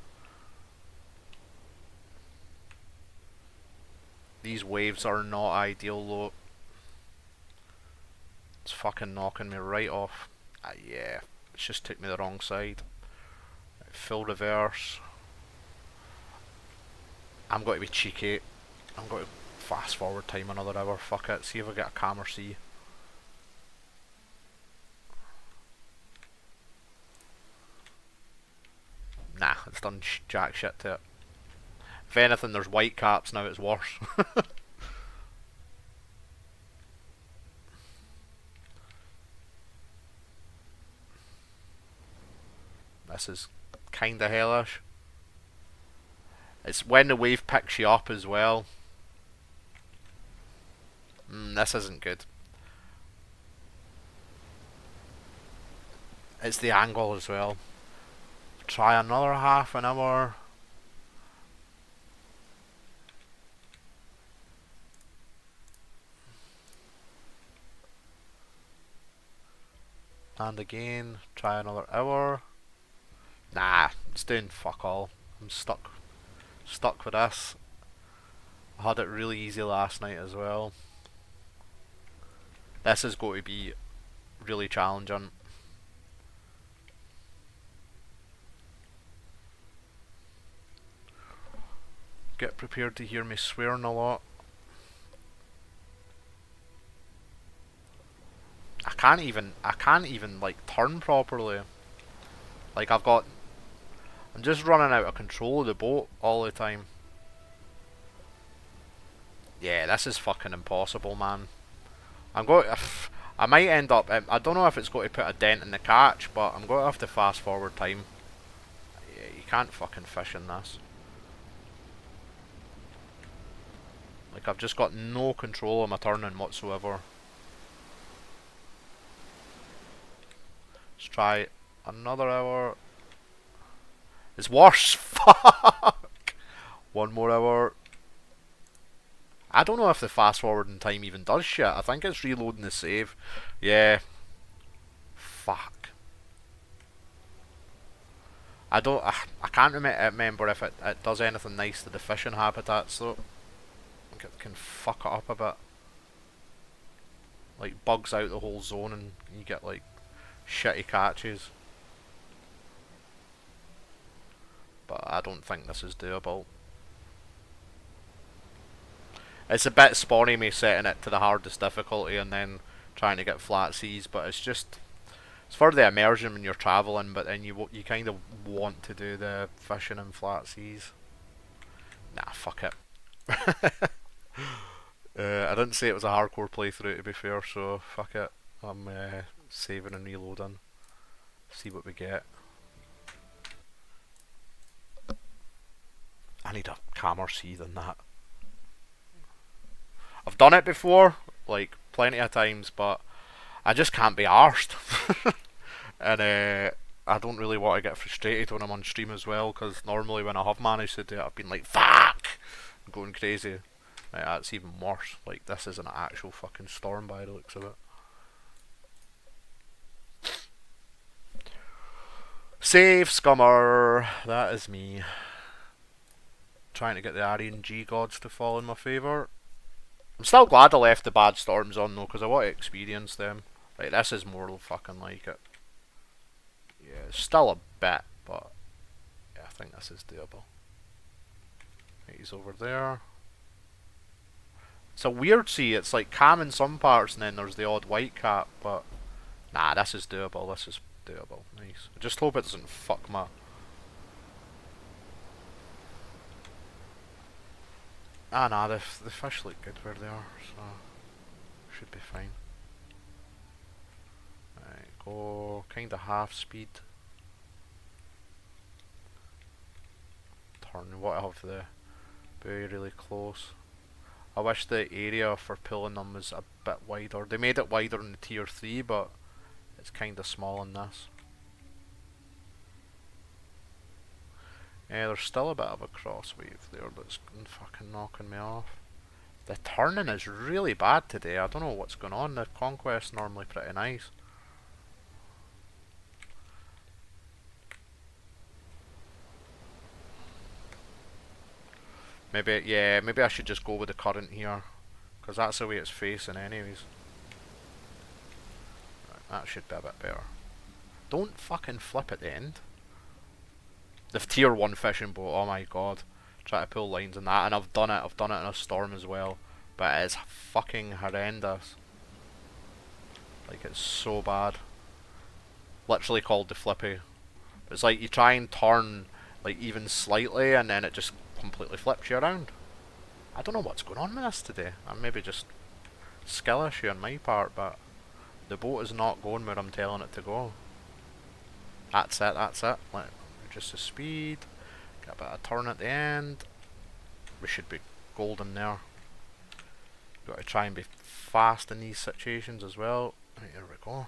[SPEAKER 1] These waves are not ideal though. It's fucking knocking me right off. Yeah, it's just took me the wrong side. Full reverse. I'm going to be cheeky. I'm going to fast forward time another hour. Fuck it. See if I get a cam or C. Nah, it's done jack shit to it. If anything, there's white caps now. It's worse. This is kinda hellish. It's when the wave picks you up as well. This isn't good. It's the angle as well. Try another half an hour. And again, try another hour. Nah, it's doing fuck all. I'm stuck with this. I had it really easy last night as well. This is going to be really challenging. Get prepared to hear me swearing a lot. I can't even like turn properly. Like I'm just running out of control of the boat all the time. Yeah, this is fucking impossible, man. I might end up, I don't know if it's going to put a dent in the catch, but I'm going to have to fast forward time. Yeah, you can't fucking fish in this. Like, I've just got no control of my turning whatsoever. Let's try another hour. It's worse. Fuck. One more hour. I don't know if the fast forwarding time even does shit. I think it's reloading the save. Yeah. Fuck. I can't remember if it does anything nice to the fishing habitats though. I think it can fuck it up a bit. Like bugs out the whole zone and you get like shitty catches. But I don't think this is doable. It's a bit spawny me setting it to the hardest difficulty and then trying to get flat seas, but it's for the immersion when you're travelling, but then you kind of want to do the fishing in flat seas. Nah, fuck it. I didn't say it was a hardcore playthrough to be fair, so fuck it. I'm saving and reloading. See what we get. I need a calmer sea than that. I've done it before, like plenty of times, but I just can't be arsed. And I don't really want to get frustrated when I'm on stream as well, because normally when I have managed to do it, I've been like, fuck! I'm going crazy. That's even worse. Like, this is an actual fucking storm by the looks of it. Save scummer! That is me. Trying to get the RNG gods to fall in my favour. I'm still glad I left the bad storms on though, because I want to experience them. Like, this is more fucking like it. Yeah, it's still a bit, but yeah, I think this is doable. He's over there. It's a weird sea. It's like calm in some parts, and then there's the odd white cap. But nah, this is doable. This is doable. Nice. I just hope it doesn't fuck my. Ah, nah. The fish look good where they are, so should be fine. Right, go kind of half speed. Turn. What have the buoy really close? I wish the area for pulling them was a bit wider. They made it wider in the tier 3, but it's kinda small in this. Yeah, there's still a bit of a crosswave there that's fucking knocking me off. The turning is really bad today. I don't know what's going on. The Conquest's normally pretty nice. Maybe, yeah, maybe I should just go with the current here, because that's the way it's facing anyways. Right, that should be a bit better. Don't fucking flip at the end. The tier 1 fishing boat, oh my god. Try to pull lines in that, and I've done it in a storm as well. But it is fucking horrendous. Like, it's so bad. Literally called the flippy. It's like you try and turn, like, even slightly, and then it just completely flips you around. I don't know what's going on with this today. I'm maybe just skill issue on my part, but the boat is not going where I'm telling it to go. That's it, that's it. Let reduce the speed. Get a bit of turn at the end. We should be golden there. Got to try and be fast in these situations as well. Right, here we go.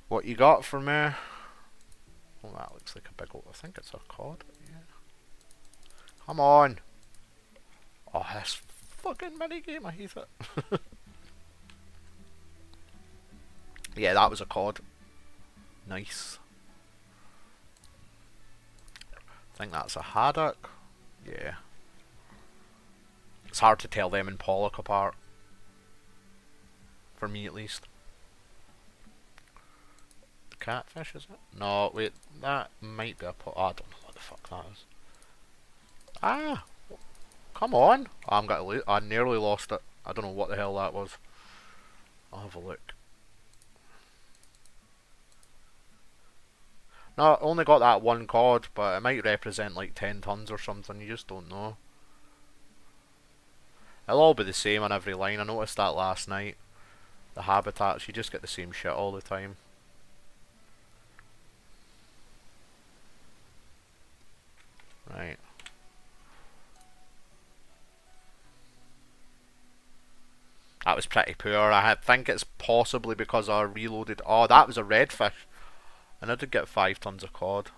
[SPEAKER 1] What you got for me? Oh, that looks like a big old. I think it's a cod. Yeah. Come on. Oh, this fucking minigame. I hate it. Yeah, that was a cod. Nice. I think that's a haddock. Yeah. It's hard to tell them and pollock apart. For me, at least. The catfish, is it? No, wait. That might be a pollock. Oh, I don't know what the fuck that is. Ah! Come on! Oh, I'm gonna lose. I nearly lost it. I don't know what the hell that was. I'll have a look. No, I only got that one cod, but it might represent like 10 tons or something. You just don't know. It'll all be the same on every line. I noticed that last night. The habitats, you just get the same shit all the time. Right. That was pretty poor. I think it's possibly because I reloaded. Oh, that was a redfish. And I did get 5 tons of cod.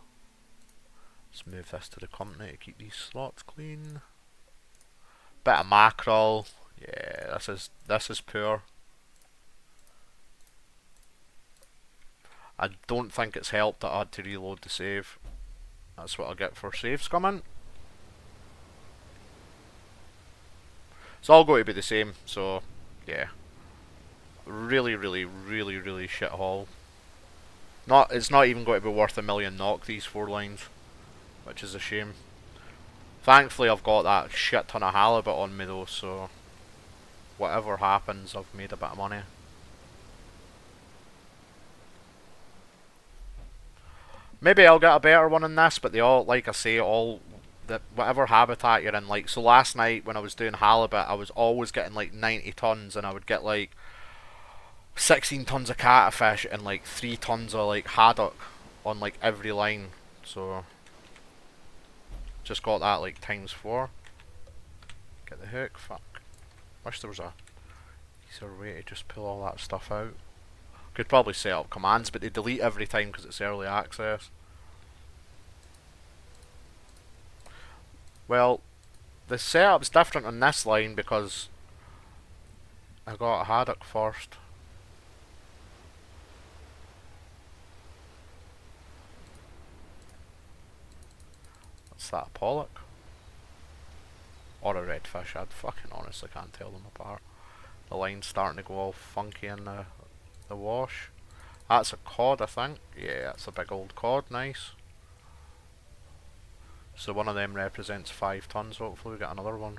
[SPEAKER 1] Let's move this to the company to keep these slots clean. Bit of mackerel. Yeah, this is poor. I don't think it's helped that I had to reload the save. That's what I get for saves coming. It's all going to be the same, so yeah. Really, really, really, really shit haul. It's not even going to be worth a million knock, these 4 lines, which is a shame. Thankfully I've got that shit ton of halibut on me though, so whatever happens, I've made a bit of money. Maybe I'll get a better one in this, but they all, like I say, whatever habitat you're in, like, so last night when I was doing halibut, I was always getting like 90 tons, and I would get like 16 tons of catfish and like 3 tons of like haddock on like every line, so just got that like times 4. Get the hook, fuck. Wish there was a easier way to just pull all that stuff out. Could probably set up commands, but they delete every time because it's early access. Well, the setup's different on this line because I got a haddock first. What's that, a pollock? Or a redfish? I fucking honestly can't tell them apart. The line's starting to go all funky in the wash. That's a cod, I think. Yeah, that's a big old cod. Nice. So one of them represents 5 tons. Hopefully we get another one.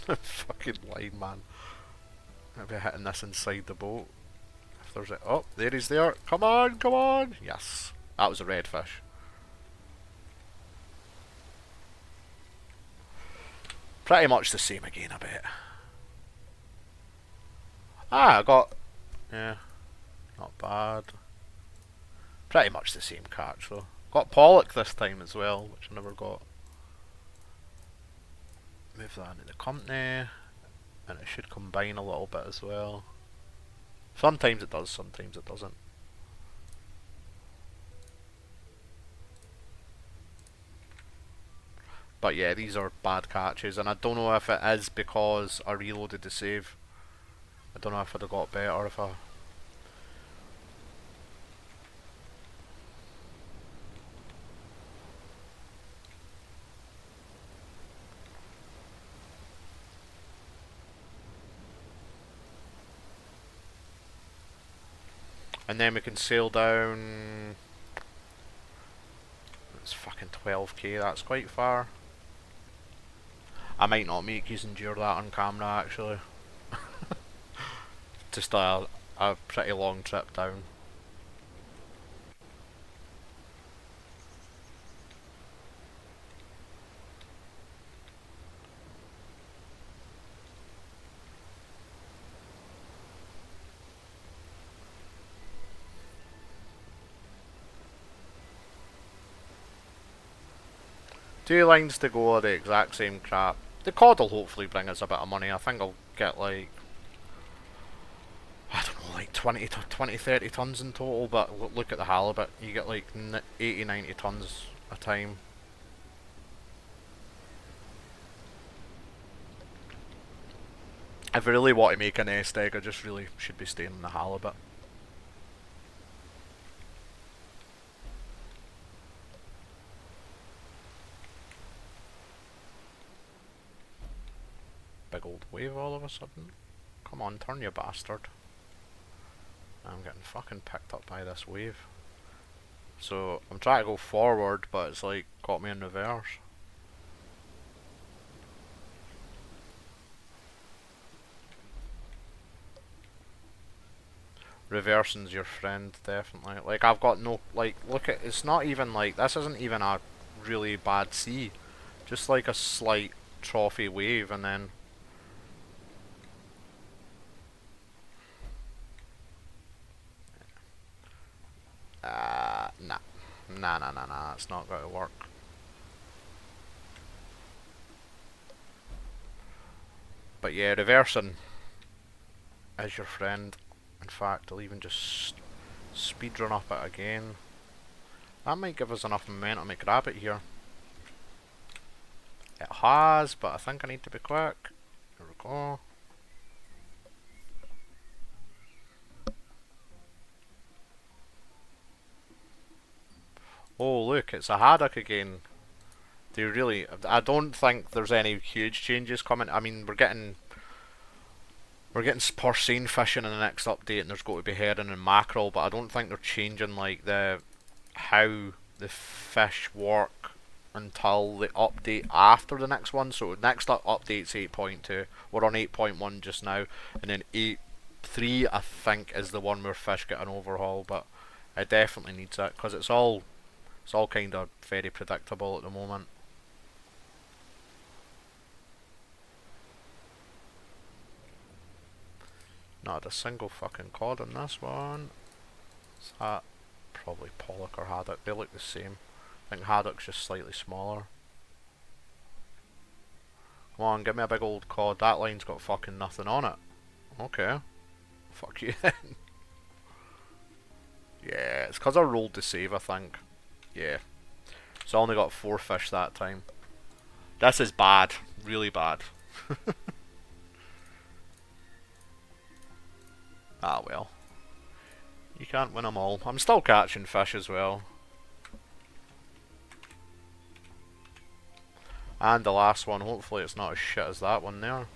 [SPEAKER 1] Fucking line, man. Maybe hitting this inside the boat. If there's a... Oh, there he's there. Come on, come on. Yes. That was a redfish. Pretty much the same again, I bet. Ah, I got... Yeah. Not bad. Pretty much the same catch, though. Got pollock this time as well, which I never got. Move that into the company. And it should combine a little bit as well. Sometimes it does, sometimes it doesn't. But yeah, these are bad catches, and I don't know if it is because I reloaded the save. I don't know if I'd have got better if I... And then we can sail down... It's fucking 12k, that's quite far. I might not make you endure that on camera, actually. Just a pretty long trip down. Two lines to go are the exact same crap. The cod will hopefully bring us a bit of money. I think I'll get like... I don't know, like 20 to 20, 30 tons in total, but look at the halibut. You get like 80, 90 tons a time. If I really want to make a nest egg, I just really should be staying on the halibut. Big old wave all of a sudden. Come on, turn you bastard. I'm getting fucking picked up by this wave. So, I'm trying to go forward, but it's like, got me in reverse. Reversing's your friend, definitely. Like, I've got no, like, look at, it's not even like, this isn't even a really bad sea. Just like a slight trophy wave, and then... Nah. Nah, it's not going to work. But yeah, reversing is your friend. In fact, I'll even just speedrun up it again. That might give us enough momentum to grab it here. It has, but I think I need to be quick. Here we go. Oh look, it's a haddock again. They really... I don't think there's any huge changes coming. I mean, we're getting porcine fishing in the next update, and there's going to be herring and mackerel, but I don't think they're changing like the how the fish work until the update after the next one. So next update's 8.2. We're on 8.1 just now, and then 8.3 I think is the one where fish get an overhaul, but it definitely needs it because it's all kind of very predictable at the moment. Not a single fucking cod on this one. Is that probably pollock or haddock? They look the same. I think haddock's just slightly smaller. Come on, give me a big old cod. That line's got fucking nothing on it. Okay. Fuck you then. Yeah, it's because I rolled the save, I think. Yeah. So I only got 4 fish that time. This is bad. Really bad. Ah well. You can't win them all. I'm still catching fish as well. And the last one, hopefully it's not as shit as that one there.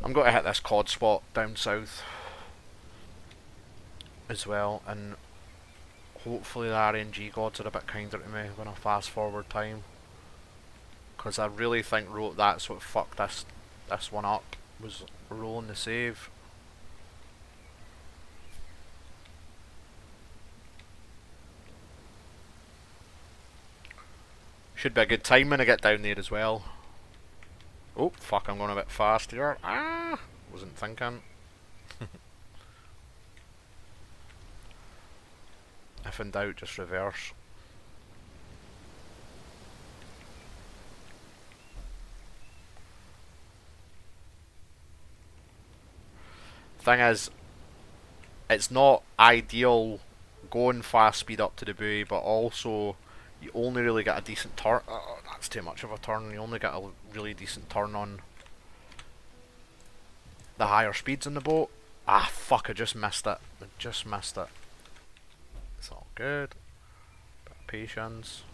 [SPEAKER 1] I'm going to hit this COD spot down south as well, and hopefully the RNG gods are a bit kinder to me when I fast forward time. Because I really think that's what fucked this one up, was rolling the save. Should be a good time when I get down there as well. Oh, fuck, I'm going a bit fast here. Ah! Wasn't thinking. If in doubt, just reverse. Thing is, it's not ideal going fast speed up to the buoy, but also you only really get a decent turn. Oh, that's too much of a turn. You only get a really decent turn on the higher speeds in the boat. Ah, fuck, I just missed it. I just missed it. It's all good. Bit of patience.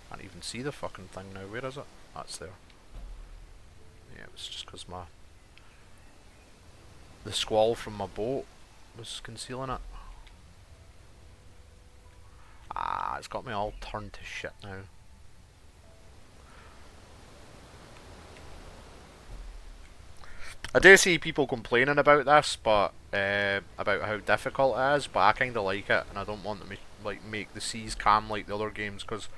[SPEAKER 1] Can't even see the fucking thing now. Where is it? That's there. Yeah, it was just because the squall from my boat was concealing it. Ah, it's got me all turned to shit now. I do see people complaining about this, but about how difficult it is. But I kind of like it, and I don't want to make the seas calm like the other games, because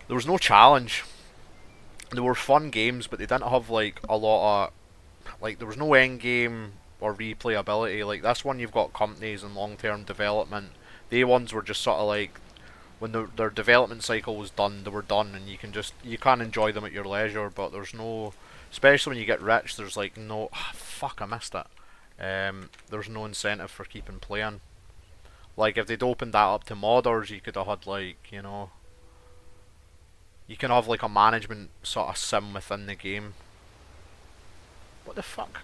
[SPEAKER 1] there was no challenge. There were fun games, but they didn't have like a lot of there was no end game or replayability. Like this one, you've got companies and long-term development. The ones were just sort of like when their development cycle was done, they were done, and you can enjoy them at your leisure. But there's no, especially when you get rich, there's like no fuck, I missed it. There's no incentive for keeping playing. Like if they'd opened that up to modders, you could have had you can have like a management sort of sim within the game. What the fuck?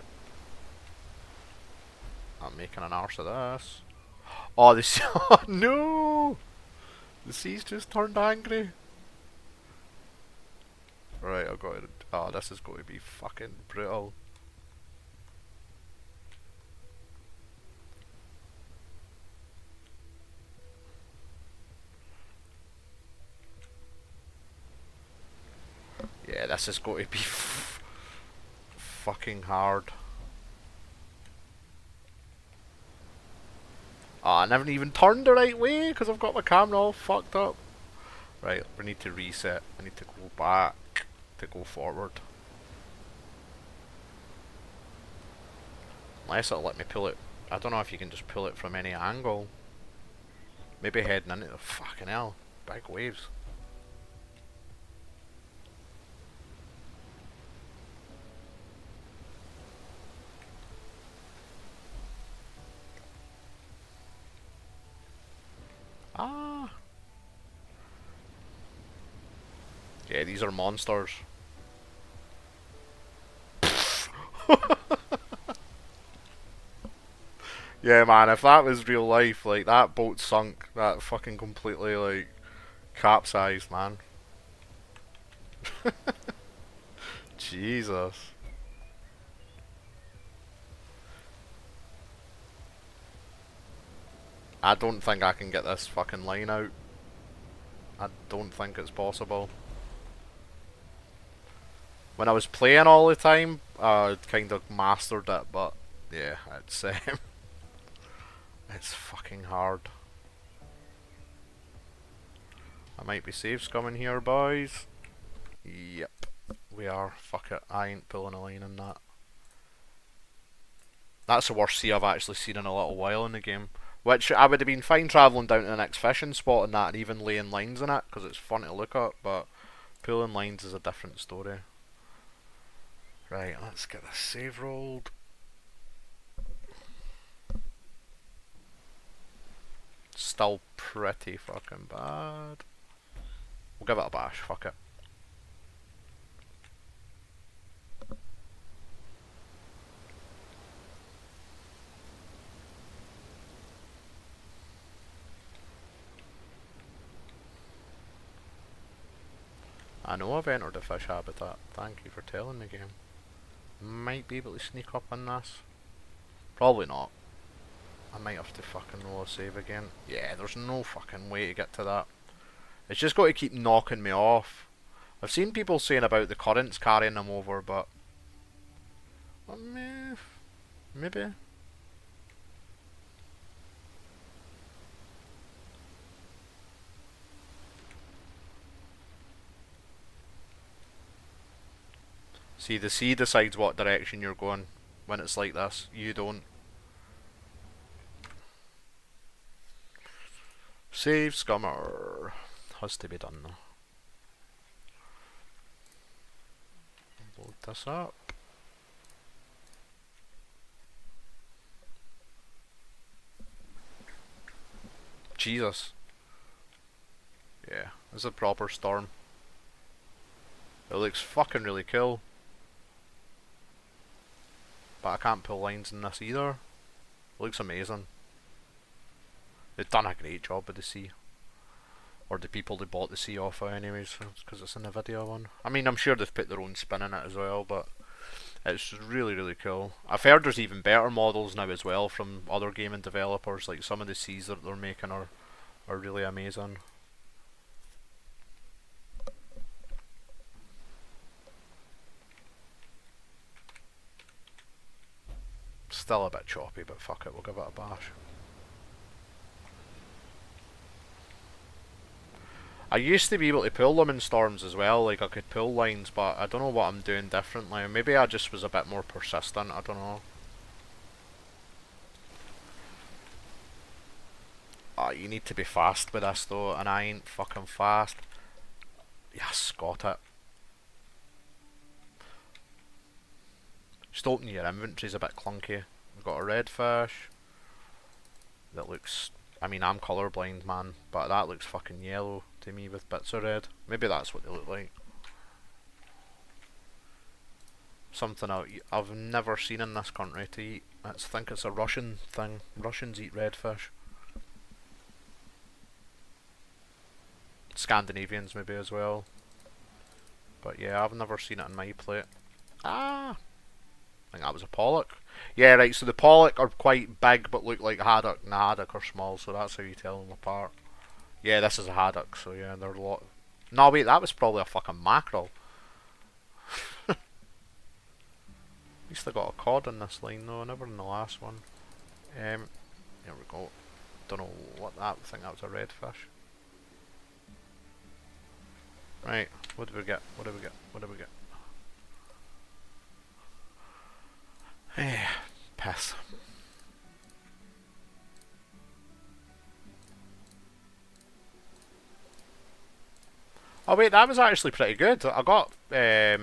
[SPEAKER 1] I'm making an arse of this. Oh, this. Oh, no! The sea's just turned angry. Right, I've got it. Oh, this is going to be fucking brutal. Yeah, this is going to be fucking hard. Oh, I never even turned the right way because I've got my camera all fucked up. Right, we need to reset. I need to go back to go forward. Unless it'll let me pull it. I don't know if you can just pull it from any angle. Maybe heading into the fucking hell. Big waves. Ah. Yeah, these are monsters. Yeah, man, if that was real life, like, that boat sunk. That fucking completely, like, capsized, man. Jesus. I don't think I can get this fucking line out. I don't think it's possible. When I was playing all the time, I kind of mastered it, but yeah, it's fucking hard. I might be safe coming here, boys. Yep, we are. Fuck it, I ain't pulling a line in that. That's the worst sea I've actually seen in a little while in the game. Which I would have been fine travelling down to the next fishing spot and that, and even laying lines in it, because it's fun to look at, but pulling lines is a different story. Right, let's get this save rolled. Still pretty fucking bad. We'll give it a bash, fuck it. I know I've entered a fish habitat, thank you for telling the game. Might be able to sneak up on this. Probably not. I might have to fucking roll a save again. Yeah, there's no fucking way to get to that. It's just got to keep knocking me off. I've seen people saying about the currents carrying them over, but... maybe. See, the sea decides what direction you're going when it's like this. You don't. Save scummer. Has to be done though. Load this up. Jesus. Yeah, it's a proper storm. It looks fucking really cool. But I can't pull lines in this either. It looks amazing. They've done a great job with the sea. Or the people they bought the sea off of anyways, because it's an Nvidia one. I mean, I'm sure they've put their own spin in it as well, but it's really, really cool. I've heard there's even better models now as well from other gaming developers, like some of the seas that they're making are really amazing. Still a bit choppy, but fuck it, we'll give it a bash. I used to be able to pull them in storms as well, like I could pull lines, but I don't know what I'm doing differently. Maybe I just was a bit more persistent, I don't know. Oh, you need to be fast with this though, and I ain't fucking fast. Yes, got it. Just opening your inventory's a bit clunky. We've got a redfish. That looks... I mean, I'm colourblind, man, but that looks fucking yellow to me with bits of red. Maybe that's what they look like. Something I've never seen in this country to eat. I think it's a Russian thing. Russians eat redfish. Scandinavians maybe as well. But yeah, I've never seen it on my plate. Ah! I think that was a pollock. Yeah, right, so the pollock are quite big but look like haddock, and the haddock are small, so that's how you tell them apart. Yeah, this is a haddock, so yeah, they're a lot... No, wait, that was probably a fucking mackerel. At least I got a cod in this line though, never in the last one. There we go. Don't know what that, I think that was a redfish. Right, what do we get? What do we get? What do we get? Piss. Oh wait, that was actually pretty good. I got, I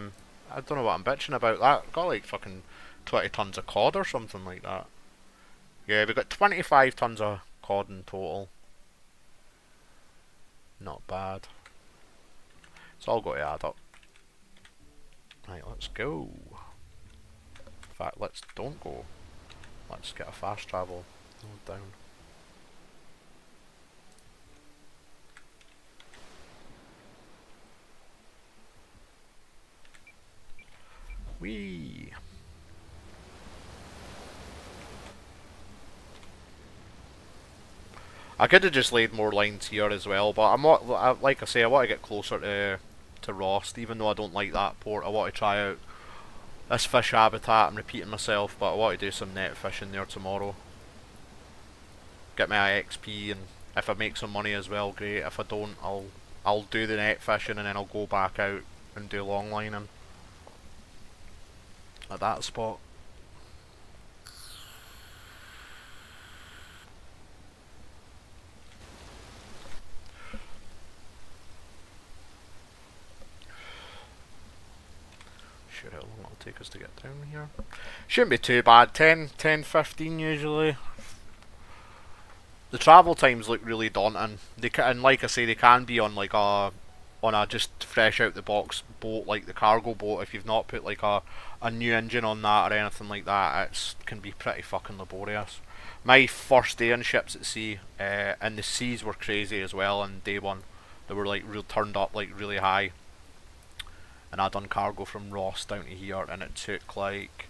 [SPEAKER 1] don't know what I'm bitching about that. I got like fucking 20 tons of cod or something like that. Yeah, we got 25 tons of cod in total. Not bad. It's all got to add up. Right, let's go. In fact, let's don't go. Let's get a fast travel. Hold down. Whee! I could have just laid more lines here as well, but I'm not. Like I say, I want to get closer to Rost, even though I don't like that port. I want to try out this fish habitat. I'm repeating myself, but I want to do some net fishing there tomorrow. Get my XP, and if I make some money as well, great. If I don't, I'll do the net fishing and then I'll go back out and do long lining at that spot. sure how long it'll take us to get down here. Shouldn't be too bad. 10, 15 usually. The travel times look really daunting. And like I say, they can be on like a just fresh out the box boat, like the cargo boat. If you've not put like a new engine on that or anything like that, it can be pretty fucking laborious. My first day on ships at sea, and the seas were crazy as well on day one. They were like real turned up like really high. And I done cargo from Ross down to here, and it took like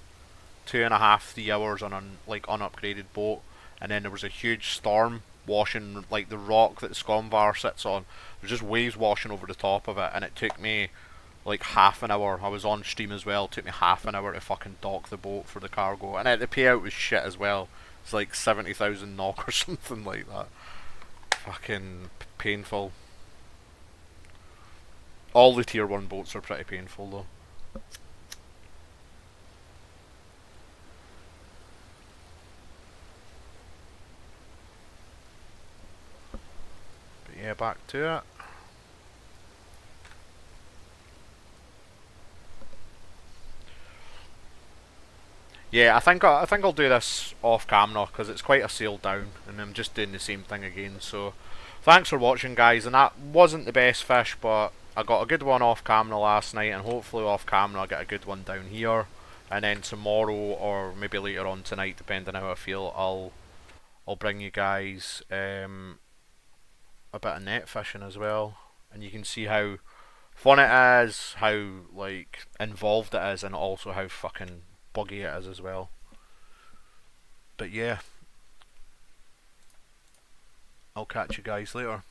[SPEAKER 1] 2.5, 3 hours on an like unupgraded boat. And then there was a huge storm washing like the rock that the Skomvar sits on. There's just waves washing over the top of it, and it took me like half an hour. I was on stream as well. It took me half an hour to fucking dock the boat for the cargo, and the payout was shit as well. It's like 70,000 knock or something like that. Fucking painful. All the tier 1 boats are pretty painful though. But yeah, back to it. Yeah, I think I'll do this off camera because it's quite a sail down, and I'm just doing the same thing again. So, thanks for watching, guys. And that wasn't the best fish, but I got a good one off camera last night, and hopefully off camera I'll get a good one down here. And then tomorrow, or maybe later on tonight, depending how I feel, I'll bring you guys a bit of net fishing as well, and you can see how fun it is, how like involved it is, and also how fucking buggy it is as well. But yeah, I'll catch you guys later.